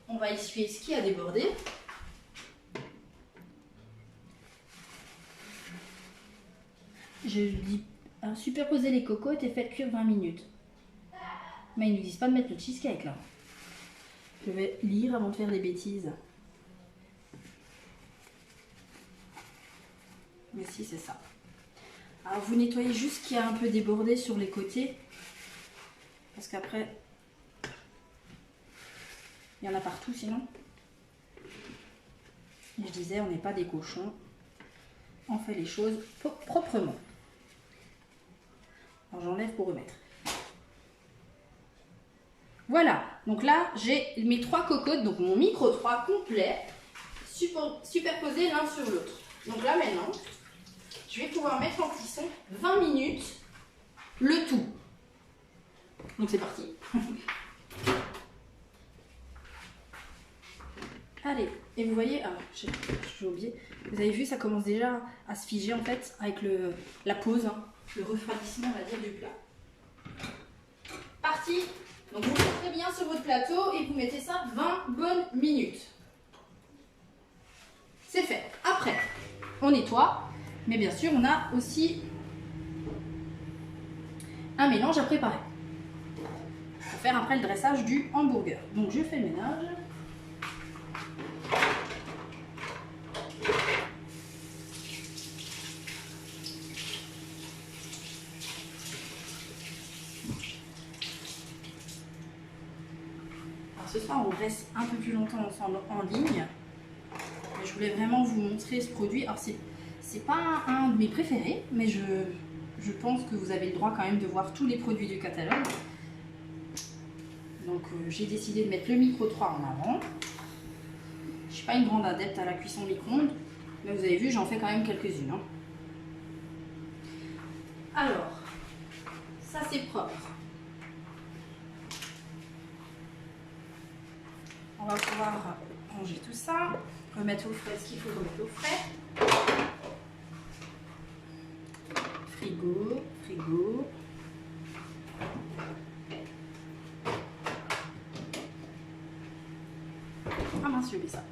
On va essuyer ce qui a débordé. Je dis superposez les cocottes et faites cuire 20 minutes. Mais ils ne nous disent pas de mettre le cheesecake là. Je vais lire avant de faire des bêtises. Mais si, c'est ça. Alors vous nettoyez juste ce qui a un peu débordé sur les côtés. Parce qu'après, il y en a partout sinon. Et je disais, on n'est pas des cochons. On fait les choses proprement. Alors j'enlève pour remettre. Voilà, donc là j'ai mes 3 cocottes, donc mon micro 3 complet, superposés l'un sur l'autre. Donc là maintenant, je vais pouvoir mettre en cuisson 20 minutes le tout. Donc c'est parti. Allez, et vous voyez, alors j'ai oublié, vous avez vu, ça commence déjà à se figer en fait avec la pause, hein, le refroidissement on va dire du plat. Parti. Donc vous mettez bien sur votre plateau et vous mettez ça 20 bonnes minutes. C'est fait. Après, on nettoie, mais bien sûr on a aussi un mélange à préparer. Pour faire après le dressage du hamburger. Donc je fais le ménage. soir, on reste un peu plus longtemps ensemble en ligne. Je voulais vraiment vous montrer ce produit. Alors c'est pas un de mes préférés, mais je pense que vous avez le droit quand même de voir tous les produits du catalogue. Donc j'ai décidé de mettre le micro 3 en avant. Je ne suis pas une grande adepte à la cuisson micro-ondes, mais vous avez vu, j'en fais quand même quelques-unes. Hein. Alors, ça c'est propre. On va pouvoir ranger tout ça, remettre au frais ce qu'il faut remettre au frais. Frigo, frigo. Ah mince, j'ai oublié ça.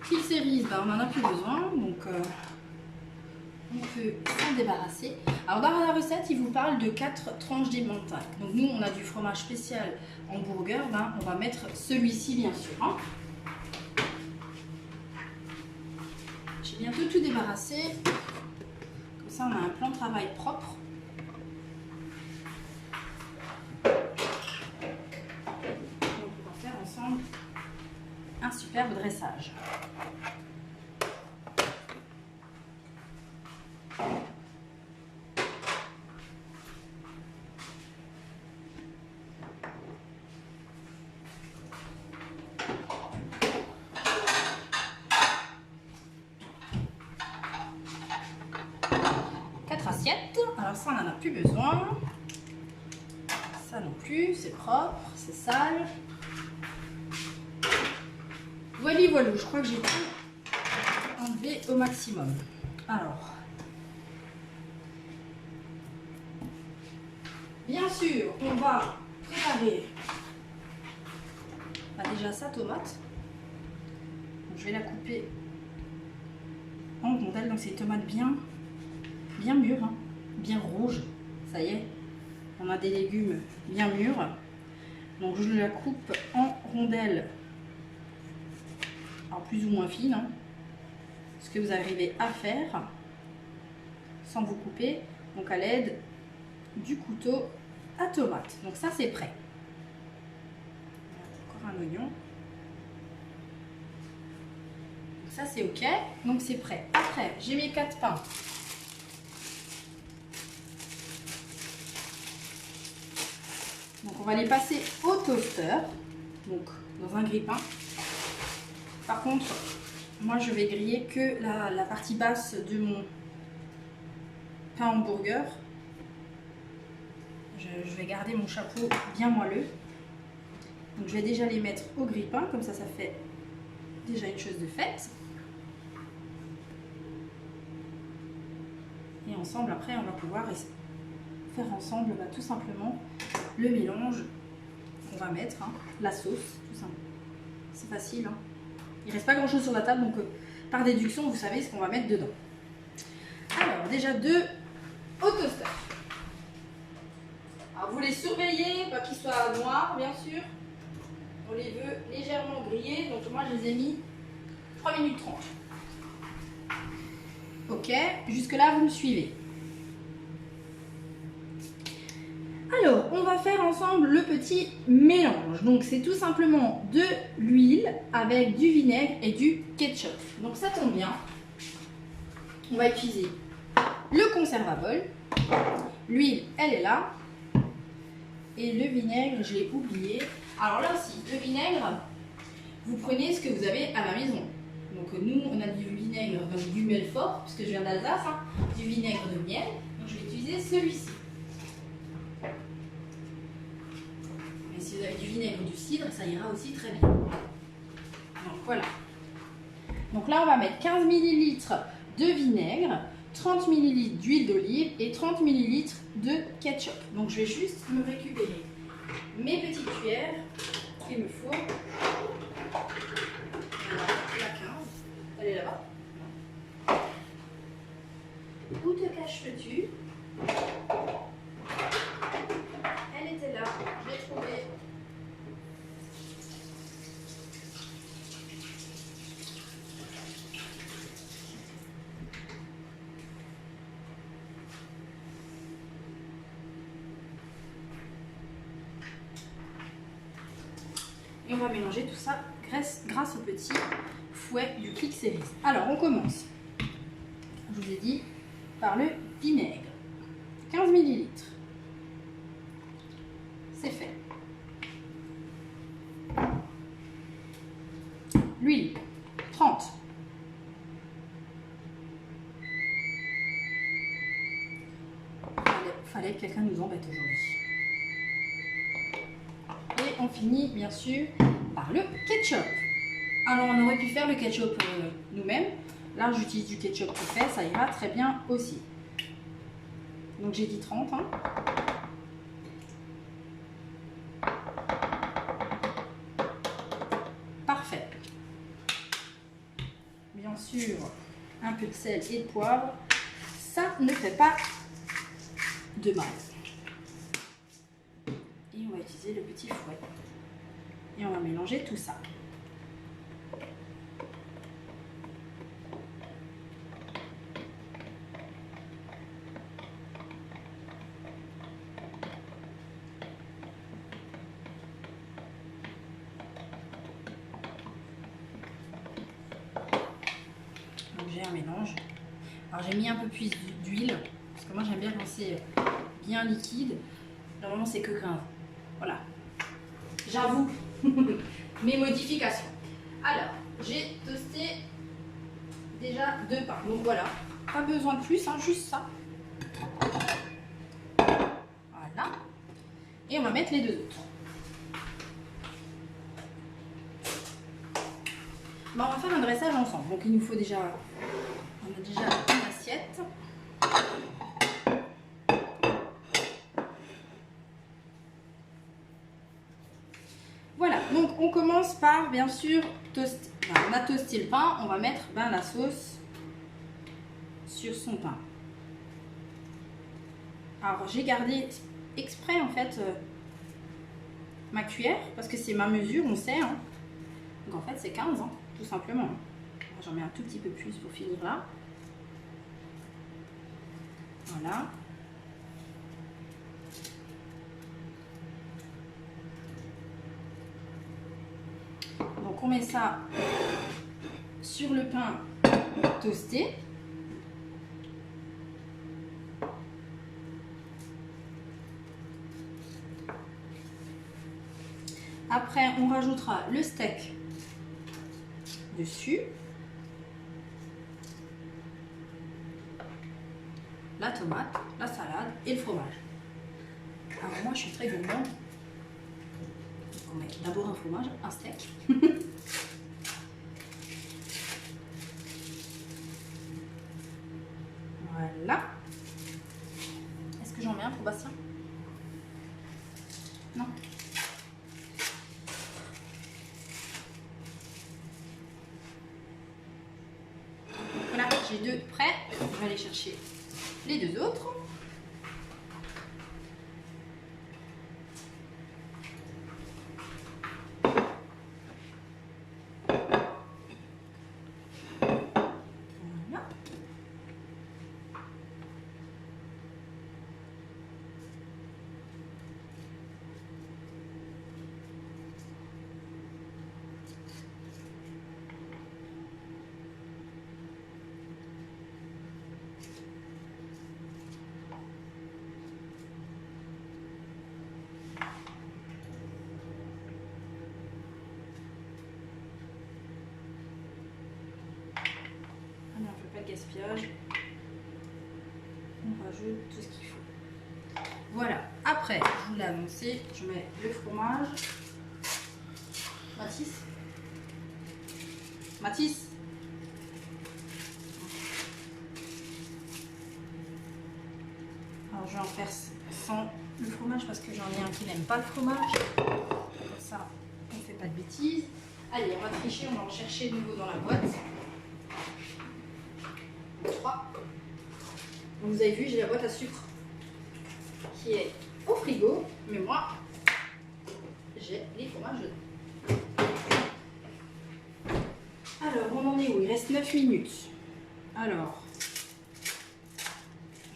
Fil cerise, ben, on n'en a plus besoin, donc on peut s'en débarrasser. Alors dans la recette, il vous parle de 4 tranches d'emmental. Donc nous, on a du fromage spécial en burger, ben, on va mettre celui-ci bien sûr. Hein. J'ai bientôt tout débarrassé. Comme ça, on a un plan de travail propre. Donc on va faire ensemble un superbe dressage. Assiettes. Alors ça, on n'en a plus besoin. Ça non plus, c'est propre, c'est sale. Voilà, voilà, je crois que j'ai tout enlevé au maximum. Alors, bien sûr, on va préparer déjà sa tomate. Donc, je vais la couper en rondelles, donc c'est une tomate bien mûre, hein, bien rouge. Ça y est, on a des légumes bien mûrs. Donc je la coupe en rondelles, alors plus ou moins fines, hein, ce que vous arrivez à faire sans vous couper, donc à l'aide du couteau à tomate. Donc ça c'est prêt. Encore un oignon. Donc ça c'est ok, donc c'est prêt. Après j'ai mes 4 pains. Donc on va les passer au toaster, donc dans un grille-pain. Par contre, moi je vais griller que la partie basse de mon pain hamburger. Je vais garder mon chapeau bien moelleux. Donc je vais déjà les mettre au grille-pain, comme ça fait déjà une chose de faite. Et ensemble après on va pouvoir faire ensemble tout simplement le mélange qu'on va mettre, hein, la sauce, tout simple. C'est facile. Hein. Il ne reste pas grand chose sur la table, donc par déduction, vous savez ce qu'on va mettre dedans. Alors, déjà 2 au toaster. Alors, vous les surveillez, pas qu'ils soient noirs, bien sûr. On les veut légèrement grillés, donc moi je les ai mis 3 minutes 30. Ok, jusque-là, vous me suivez. Alors, on va faire ensemble le petit mélange. Donc, c'est tout simplement de l'huile avec du vinaigre et du ketchup. Donc, ça tombe bien. On va utiliser le conservable. L'huile, elle est là. Et le vinaigre, je l'ai oublié. Alors là aussi, le vinaigre, vous prenez ce que vous avez à la maison. Donc, nous, on a du vinaigre, donc du Melfort, puisque je viens d'Alsace, hein, du vinaigre de miel. Donc, je vais utiliser celui-ci. Si vous avez du vinaigre ou du cidre, ça ira aussi très bien. Donc voilà. Donc là, on va mettre 15 ml de vinaigre, 30 ml d'huile d'olive et 30 ml de ketchup. Donc je vais juste me récupérer mes petites cuillères qu'il me faut. Alors, la 15, elle est là-bas. Où te caches-tu? Elle était là, je l'ai trouvée. Et on va mélanger tout ça grâce au petit fouet du Click Series. Alors, on commence, je vous ai dit, par le vinaigre. 15 ml. C'est fait. L'huile, 30. Fallait que quelqu'un nous embête aujourd'hui. Et on finit bien sûr par le ketchup. Alors on aurait pu faire le ketchup nous-mêmes. Là j'utilise du ketchup tout fait, ça ira très bien aussi. Donc j'ai dit 30. Hein. Parfait. Bien sûr, un peu de sel et de poivre. Ça ne fait pas de mal. Et on va utiliser le petit fouet. Et on va mélanger tout ça. Donc j'ai un mélange. Alors j'ai mis un peu plus d'huile. Parce que moi j'aime bien quand c'est bien liquide. Normalement c'est que 15. Voilà. J'avoue mes modifications. Alors, j'ai toasté déjà 2 pains. Donc voilà. Pas besoin de plus, hein, juste ça. Voilà. Et on va mettre les 2 autres. Bon, on va faire un dressage ensemble. Donc il nous faut déjà, on a déjà une assiette. Voilà, donc on commence par bien sûr toaster. On a toasté le pain, on va mettre la sauce sur son pain. Alors j'ai gardé exprès en fait ma cuillère parce que c'est ma mesure, on sait. Hein. Donc en fait c'est 15, hein, tout simplement. J'en mets un tout petit peu plus pour finir là. Voilà. Donc on met ça sur le pain toasté. Après on rajoutera le steak dessus. La tomate, la salade et le fromage. Alors moi je suis très gourmande. On met d'abord un fromage, un steak. Voilà. Est-ce que j'en mets un pour Bastien? Non. Voilà, j'ai 2 prêts. Je vais aller chercher les 2 autres. Gaspillage, on rajoute tout ce qu'il faut. Voilà, après je vous l'ai annoncé, je mets le fromage. Mathis, alors je vais en faire sans le fromage parce que j'en ai un qui n'aime pas le fromage, comme ça on ne fait pas de bêtises. Allez, on va tricher, on va en chercher de nouveau dans la boîte. 3. Donc vous avez vu, j'ai la boîte à sucre qui est au frigo, mais moi j'ai les fromages dedans. Alors on en est où? Il reste 9 minutes. Alors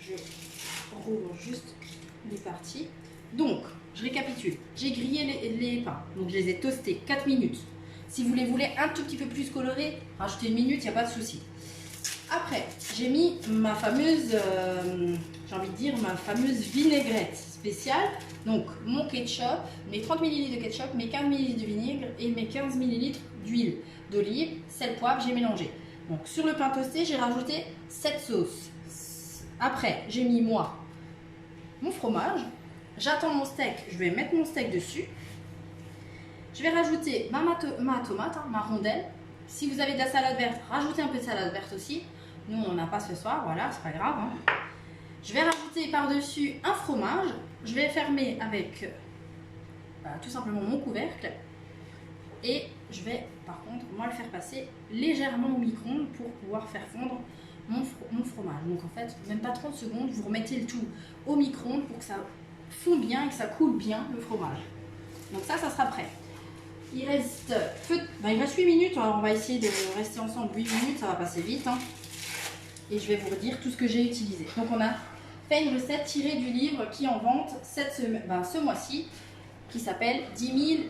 je rouvre juste les parties. Donc je récapitule. J'ai grillé les pains, donc je les ai toastés 4 minutes. Si vous les voulez un tout petit peu plus colorés, rajoutez une minute, il n'y a pas de souci. Après, j'ai mis ma fameuse, j'ai envie de dire, ma fameuse vinaigrette spéciale. Donc, mon ketchup, mes 30 ml de ketchup, mes 15 ml de vinaigre et mes 15 ml d'huile d'olive, sel, poivre, j'ai mélangé. Donc, sur le pain toasté, j'ai rajouté cette sauce. Après, j'ai mis, moi, mon fromage. J'attends mon steak, je vais mettre mon steak dessus. Je vais rajouter ma tomate, hein, ma rondelle. Si vous avez de la salade verte, rajoutez un peu de salade verte aussi. Nous, on n'en a pas ce soir, voilà, c'est pas grave. Hein. Je vais rajouter par-dessus un fromage. Je vais fermer avec tout simplement mon couvercle. Et je vais, par contre, moi, le faire passer légèrement au micro-ondes pour pouvoir faire fondre mon fromage. Donc, en fait, même pas 30 secondes, vous remettez le tout au micro-ondes pour que ça fonde bien et que ça coule bien le fromage. Donc ça sera prêt. Il reste 8 minutes, alors on va essayer de rester ensemble 8 minutes, ça va passer vite. Hein. Et je vais vous redire tout ce que j'ai utilisé. Donc on a fait une recette tirée du livre qui est en vente ce mois-ci, qui s'appelle 10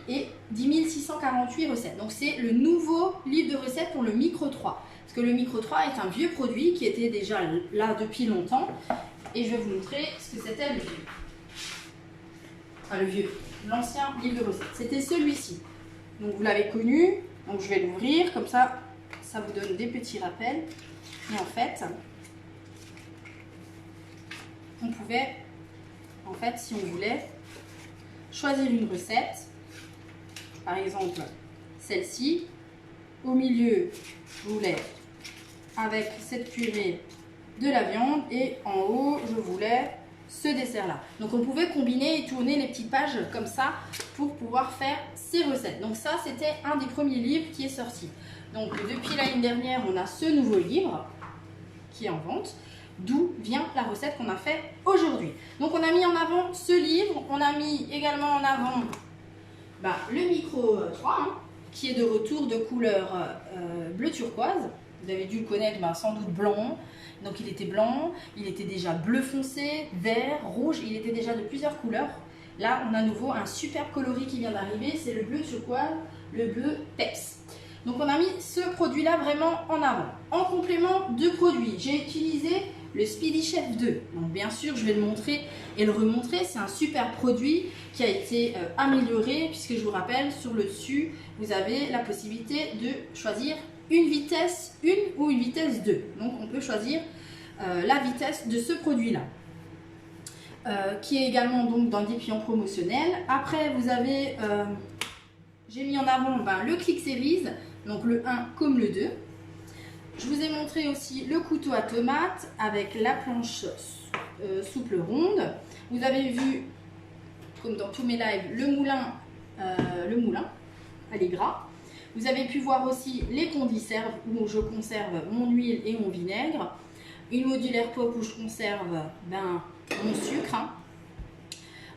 648 recettes. Donc c'est le nouveau livre de recettes pour le Micro 3. Parce que le Micro 3 est un vieux produit qui était déjà là depuis longtemps. Et je vais vous montrer ce que c'était le vieux. Enfin le vieux, l'ancien livre de recettes. C'était celui-ci. Donc vous l'avez connu, donc je vais l'ouvrir, comme ça, ça vous donne des petits rappels. Et en fait, on pouvait, si on voulait, choisir une recette. Par exemple, celle-ci. Au milieu, je voulais avec cette purée de la viande et en haut, je voulais ce dessert-là. Donc on pouvait combiner et tourner les petites pages comme ça pour pouvoir faire ces recettes. Donc ça, c'était un des premiers livres qui est sorti. Donc depuis l'année dernière, on a ce nouveau livre qui est en vente, d'où vient la recette qu'on a fait aujourd'hui. Donc on a mis en avant ce livre, on a mis également en avant le Micro 3, hein, qui est de retour de couleur bleu turquoise. Vous avez dû le connaître, sans doute blanc. Donc il était blanc, il était déjà bleu foncé, vert, rouge, il était déjà de plusieurs couleurs. Là, on a à nouveau un super coloris qui vient d'arriver, c'est le bleu turquoise, le bleu peps. Donc on a mis ce produit-là vraiment en avant. En complément de produits, j'ai utilisé le Speedy Chef 2. Donc bien sûr, je vais le montrer et le remontrer. C'est un super produit qui a été amélioré, puisque je vous rappelle, sur le dessus, vous avez la possibilité de choisir une vitesse 1 ou une vitesse 2. Donc on peut choisir la vitesse de ce produit-là. Qui est également donc dans le dépliant promotionnel. Après, vous avez, j'ai mis en avant le Click Series, donc le 1 comme le 2. Je vous ai montré aussi le couteau à tomate avec la planche souple ronde. Vous avez vu, comme dans tous mes lives, le moulin à l'égras. Vous avez pu voir aussi les condiserves où je conserve mon huile et mon vinaigre. Une modulaire pop où je conserve mon sucre. Hein.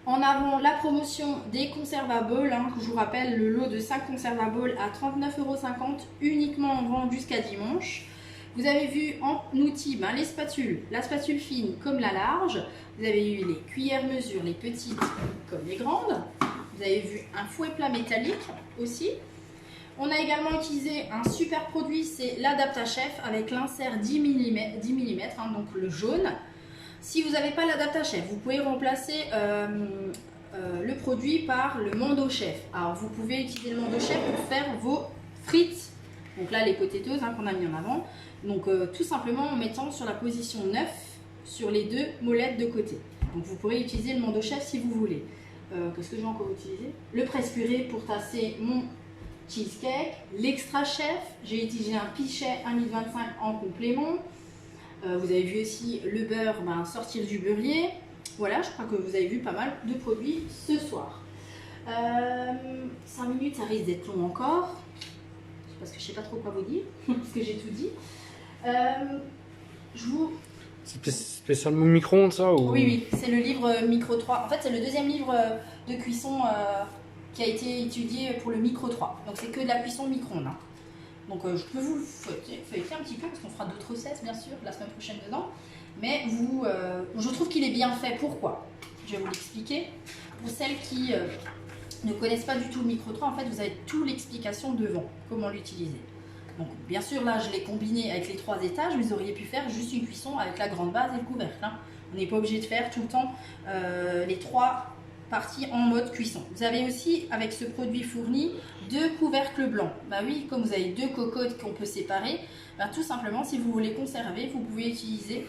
En avant, la promotion des conserves à bol, hein, que je vous rappelle, le lot de 5 conserves à bol à 39,50 € uniquement en vente jusqu'à dimanche. Vous avez vu en outil les spatules, la spatule fine comme la large. Vous avez eu les cuillères mesure, les petites comme les grandes. Vous avez vu un fouet plat métallique aussi. On a également utilisé un super produit, c'est l'Adapta-Chef avec l'insert 10 mm, hein, donc le jaune. Si vous n'avez pas l'Adapta-Chef, vous pouvez remplacer le produit par le Mando-Chef. Alors vous pouvez utiliser le Mando-Chef pour faire vos frites. Donc là, les potatoes qu'on a mis en avant. Donc tout simplement en mettant sur la position 9 sur les deux molettes de côté. Donc vous pourrez utiliser le Mando-Chef si vous voulez. Qu'est-ce que j'ai encore utilisé? Le presse-purée pour tasser mon cheesecake, l'extra chef, j'ai utilisé un pichet 1,25 m en complément. Vous avez vu aussi le beurre sortir du beurrier. Voilà, je crois que vous avez vu pas mal de produits ce soir. 5 minutes, ça risque d'être long encore, parce que je sais pas trop quoi vous dire, parce que j'ai tout dit. C'est spécialement micro-ondes ça ou... Oui, c'est le livre Micro 3. En fait, c'est le deuxième livre de cuisson qui a été étudié pour le Micro 3. Donc c'est que de la cuisson micro-ondes. Hein. Donc je peux vous feuilleter un petit peu parce qu'on fera d'autres recettes bien sûr la semaine prochaine dedans. Mais je trouve qu'il est bien fait. Pourquoi? Je vais vous l'expliquer. Pour celles qui ne connaissent pas du tout le micro 3, en fait, vous avez toute l'explication devant, comment l'utiliser. Donc, bien sûr, là, je l'ai combiné avec les 3 étages, vous auriez pu faire juste une cuisson avec la grande base et le couvercle. Hein. On n'est pas obligé de faire tout le temps les 3 partie en mode cuisson. Vous avez aussi avec ce produit fourni 2 couvercles blancs. Bah oui, comme vous avez 2 cocottes qu'on peut séparer, bah tout simplement si vous voulez conserver, vous pouvez utiliser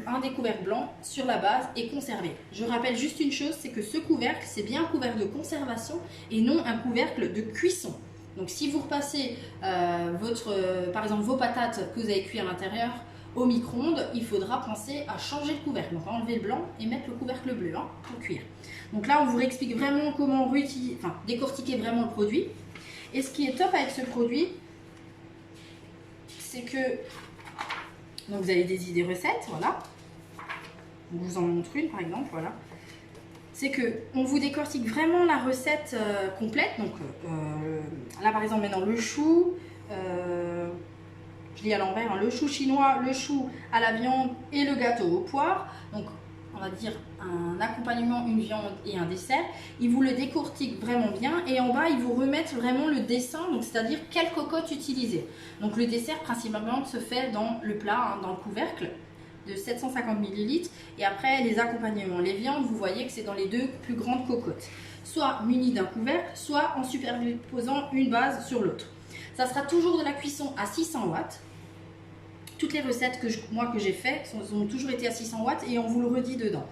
un des couvercles blancs sur la base et conserver. Je rappelle juste une chose, c'est que ce couvercle, c'est bien un couvercle de conservation et non un couvercle de cuisson. Donc si vous repassez par exemple vos patates que vous avez cuit à l'intérieur au micro-ondes, il faudra penser à changer le couvercle. Donc enlever le blanc et mettre le couvercle bleu hein, pour cuire. Donc là, on vous réexplique vraiment comment décortiquer vraiment le produit. Et ce qui est top avec ce produit, c'est que donc vous avez des idées recettes, voilà. Je vous en montre une par exemple, voilà. C'est que on vous décortique vraiment la recette complète. Donc là par exemple maintenant le chou. Je lis à l'envers, hein, le chou chinois, le chou à la viande et le gâteau aux poires. Donc, on va dire un accompagnement, une viande et un dessert. Ils vous le décortiquent vraiment bien et en bas, ils vous remettent vraiment le dessin, donc c'est-à-dire quelle cocotte utiliser. Donc, le dessert principalement se fait dans le plat, hein, dans le couvercle de 750 ml. Et après, les accompagnements, les viandes, vous voyez que c'est dans les 2 plus grandes cocottes. Soit munies d'un couvercle, soit en superposant une base sur l'autre. Ça sera toujours de la cuisson à 600 watts. Toutes les recettes que j'ai faites ont toujours été à 600 watts et on vous le redit dedans.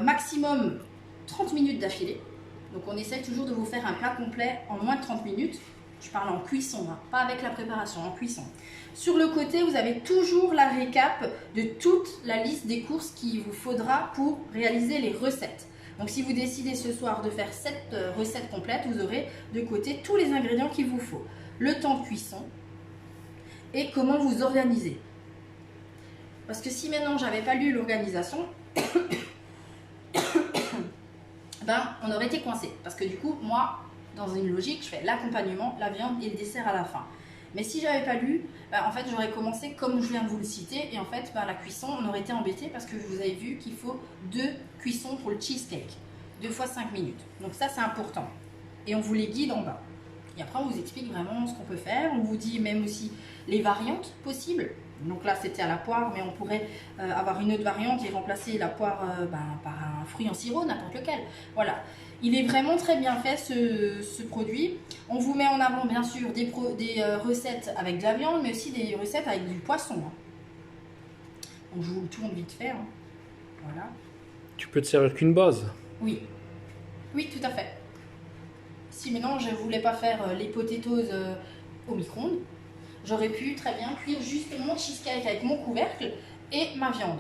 Maximum 30 minutes d'affilée. Donc on essaie toujours de vous faire un plat complet en moins de 30 minutes. Je parle en cuisson, hein, pas avec la préparation, en cuisson. Sur le côté, vous avez toujours la récap de toute la liste des courses qu'il vous faudra pour réaliser les recettes. Donc si vous décidez ce soir de faire cette recette complète, vous aurez de côté tous les ingrédients qu'il vous faut. Le temps de cuisson et comment vous organiser. Parce que si maintenant j'avais pas lu l'organisation, ben on aurait été coincé. Parce que du coup, moi, dans une logique, je fais l'accompagnement, la viande et le dessert à la fin. Mais si j'avais pas lu, ben, en fait j'aurais commencé comme je viens de vous le citer et en fait ben, la cuisson, on aurait été embêté parce que vous avez vu qu'il faut 2 cuissons pour le cheesecake. 2 fois 5 minutes. Donc ça c'est important. Et on vous les guide en bas. Et après, on vous explique vraiment ce qu'on peut faire. On vous dit même aussi les variantes possibles. Donc là, c'était à la poire, mais on pourrait avoir une autre variante et remplacer la poire par un fruit en sirop, n'importe lequel. Voilà. Il est vraiment très bien fait, ce produit. On vous met en avant, bien sûr, des recettes avec de la viande, mais aussi des recettes avec du poisson. Hein. Donc, je vous le tourne vite fait. Hein. Voilà. Tu peux te servir qu'une base. Oui. Oui, tout à fait. Si maintenant je ne voulais pas faire les potatoes au micro-ondes, j'aurais pu très bien cuire juste mon cheesecake avec mon couvercle et ma viande.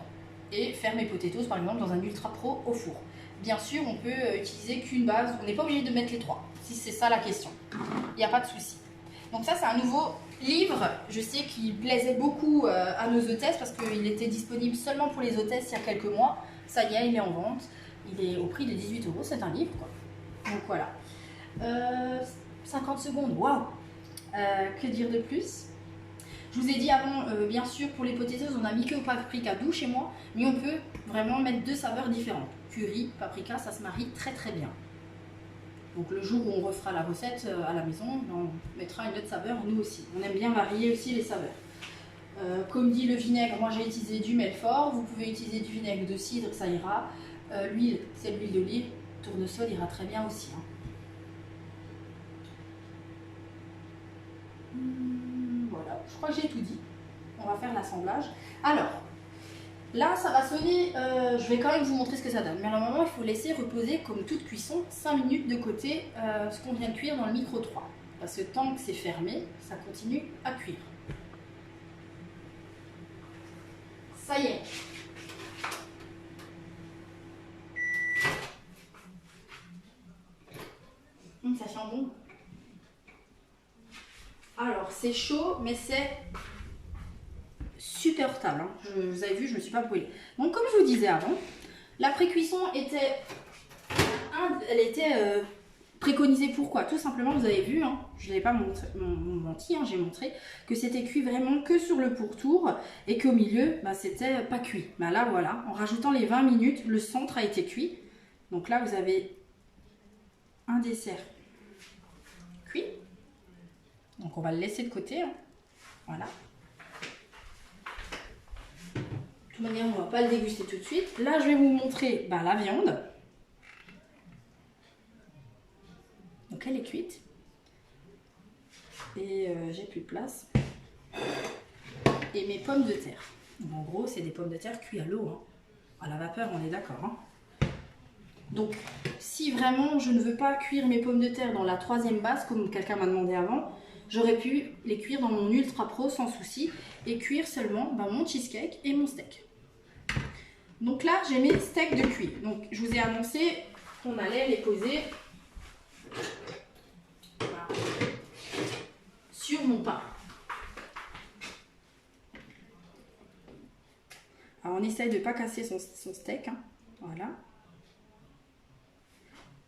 Et faire mes potatoes par exemple dans un ultra pro au four. Bien sûr, on peut utiliser qu'une base, on n'est pas obligé de mettre les 3, si c'est ça la question. Il n'y a pas de souci. Donc ça c'est un nouveau livre, je sais qu'il plaisait beaucoup à nos hôtesses parce qu'il était disponible seulement pour les hôtesses il y a quelques mois. Ça y est, il est en vente. Il est au prix de 18 €, c'est un livre quoi. Donc voilà. 50 secondes, waouh! Que dire de plus? Je vous ai dit avant, bien sûr, pour les potatoes, on a mis que au paprika doux chez moi, mais on peut vraiment mettre 2 saveurs différentes. Curry, paprika, ça se marie très très bien. Donc le jour où on refera la recette à la maison, on mettra une autre saveur, nous aussi. On aime bien varier aussi les saveurs. Comme dit le vinaigre, moi j'ai utilisé du Melfort, vous pouvez utiliser du vinaigre de cidre, ça ira. L'huile, c'est l'huile d'olive, tournesol ira très bien aussi. Hein. Voilà, je crois que j'ai tout dit. On va faire l'assemblage. Alors, là, ça va sonner. Je vais quand même vous montrer ce que ça donne. Mais à un moment, il faut laisser reposer, comme toute cuisson, 5 minutes de côté ce qu'on vient de cuire dans le micro 3. Parce que tant que c'est fermé, ça continue à cuire. Ça y est. Ça sent bon. Alors, c'est chaud, mais c'est super stable. Hein. Vous avez vu, je ne me suis pas brûlée. Donc, comme je vous disais avant, la pré-cuisson était préconisée. Pourquoi? Tout simplement, vous avez vu, hein, je ne l'ai pas menti, hein, j'ai montré que c'était cuit vraiment que sur le pourtour et qu'au milieu, bah, c'était pas cuit. Bah, là, voilà, en rajoutant les 20 minutes, le centre a été cuit. Donc là, vous avez un dessert cuit. Donc on va le laisser de côté. Hein. Voilà. De toute manière, on ne va pas le déguster tout de suite. Là, je vais vous montrer la viande. Donc elle est cuite. Et j'ai plus de place. Et mes pommes de terre. Donc, en gros, c'est des pommes de terre cuites à l'eau. Hein. À la vapeur, on est d'accord. Hein. Donc, si vraiment je ne veux pas cuire mes pommes de terre dans la 3e base, comme quelqu'un m'a demandé avant, j'aurais pu les cuire dans mon Ultra Pro sans souci et cuire seulement mon cheesecake et mon steak. Donc là, j'ai mes steaks de cuit. Donc, je vous ai annoncé qu'on allait les poser sur mon pain. Alors, on essaye de ne pas casser son steak. Hein. Voilà.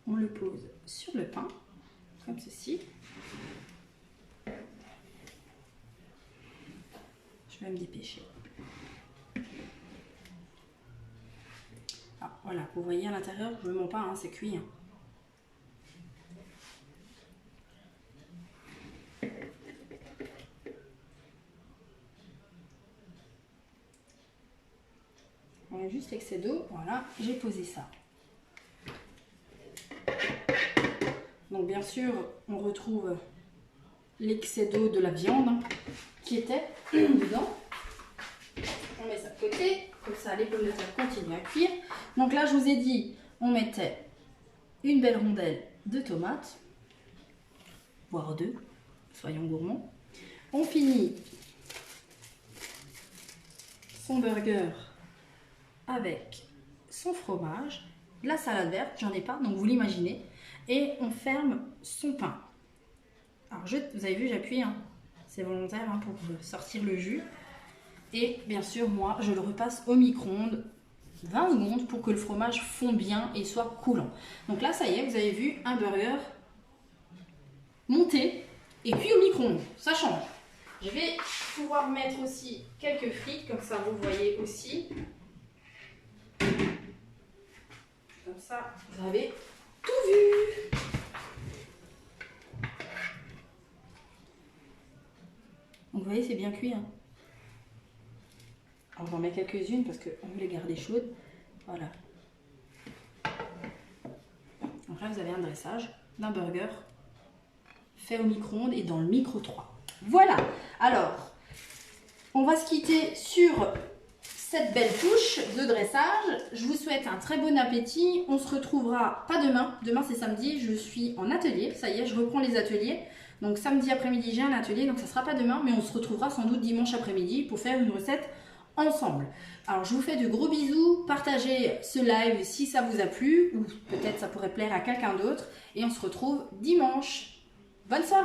On le pose sur le pain, comme ceci. Je vais me dépêcher. Ah, voilà, vous voyez à l'intérieur, je veux mon pain, hein, c'est cuit. Hein. On a juste l'excès d'eau, voilà, j'ai posé ça. Donc bien sûr, on retrouve l'excès d'eau de la viande hein, qui était dedans. On met ça de côté, comme ça les pommes de terre continuent à cuire. Donc là, je vous ai dit, on mettait une belle rondelle de tomates, voire 2, soyons gourmands. On finit son burger avec son fromage, la salade verte, j'en ai pas, donc vous l'imaginez. Et on ferme son pain. Alors vous avez vu, j'appuie, hein. C'est volontaire hein, pour sortir le jus. Et bien sûr, moi, je le repasse au micro-ondes 20 secondes pour que le fromage fonde bien et soit coulant. Donc là, ça y est, vous avez vu un burger monté et cuit au micro-ondes. Ça change. Je vais pouvoir mettre aussi quelques frites, comme ça vous voyez aussi. Comme ça, vous avez tout vu. Donc vous voyez, c'est bien cuit. Hein. Alors, j'en mets quelques-unes parce qu'on veut les garder chaudes. Voilà. Donc là, vous avez un dressage d'un burger fait au micro-ondes et dans le micro 3. Voilà. Alors, on va se quitter sur cette belle touche de dressage. Je vous souhaite un très bon appétit. On se retrouvera pas demain. Demain, c'est samedi. Je suis en atelier. Ça y est, je reprends les ateliers. Donc, samedi après-midi, j'ai un atelier. Donc, ça ne sera pas demain, mais on se retrouvera sans doute dimanche après-midi pour faire une recette ensemble. Alors, je vous fais de gros bisous. Partagez ce live si ça vous a plu ou peut-être ça pourrait plaire à quelqu'un d'autre. Et on se retrouve dimanche. Bonne soirée!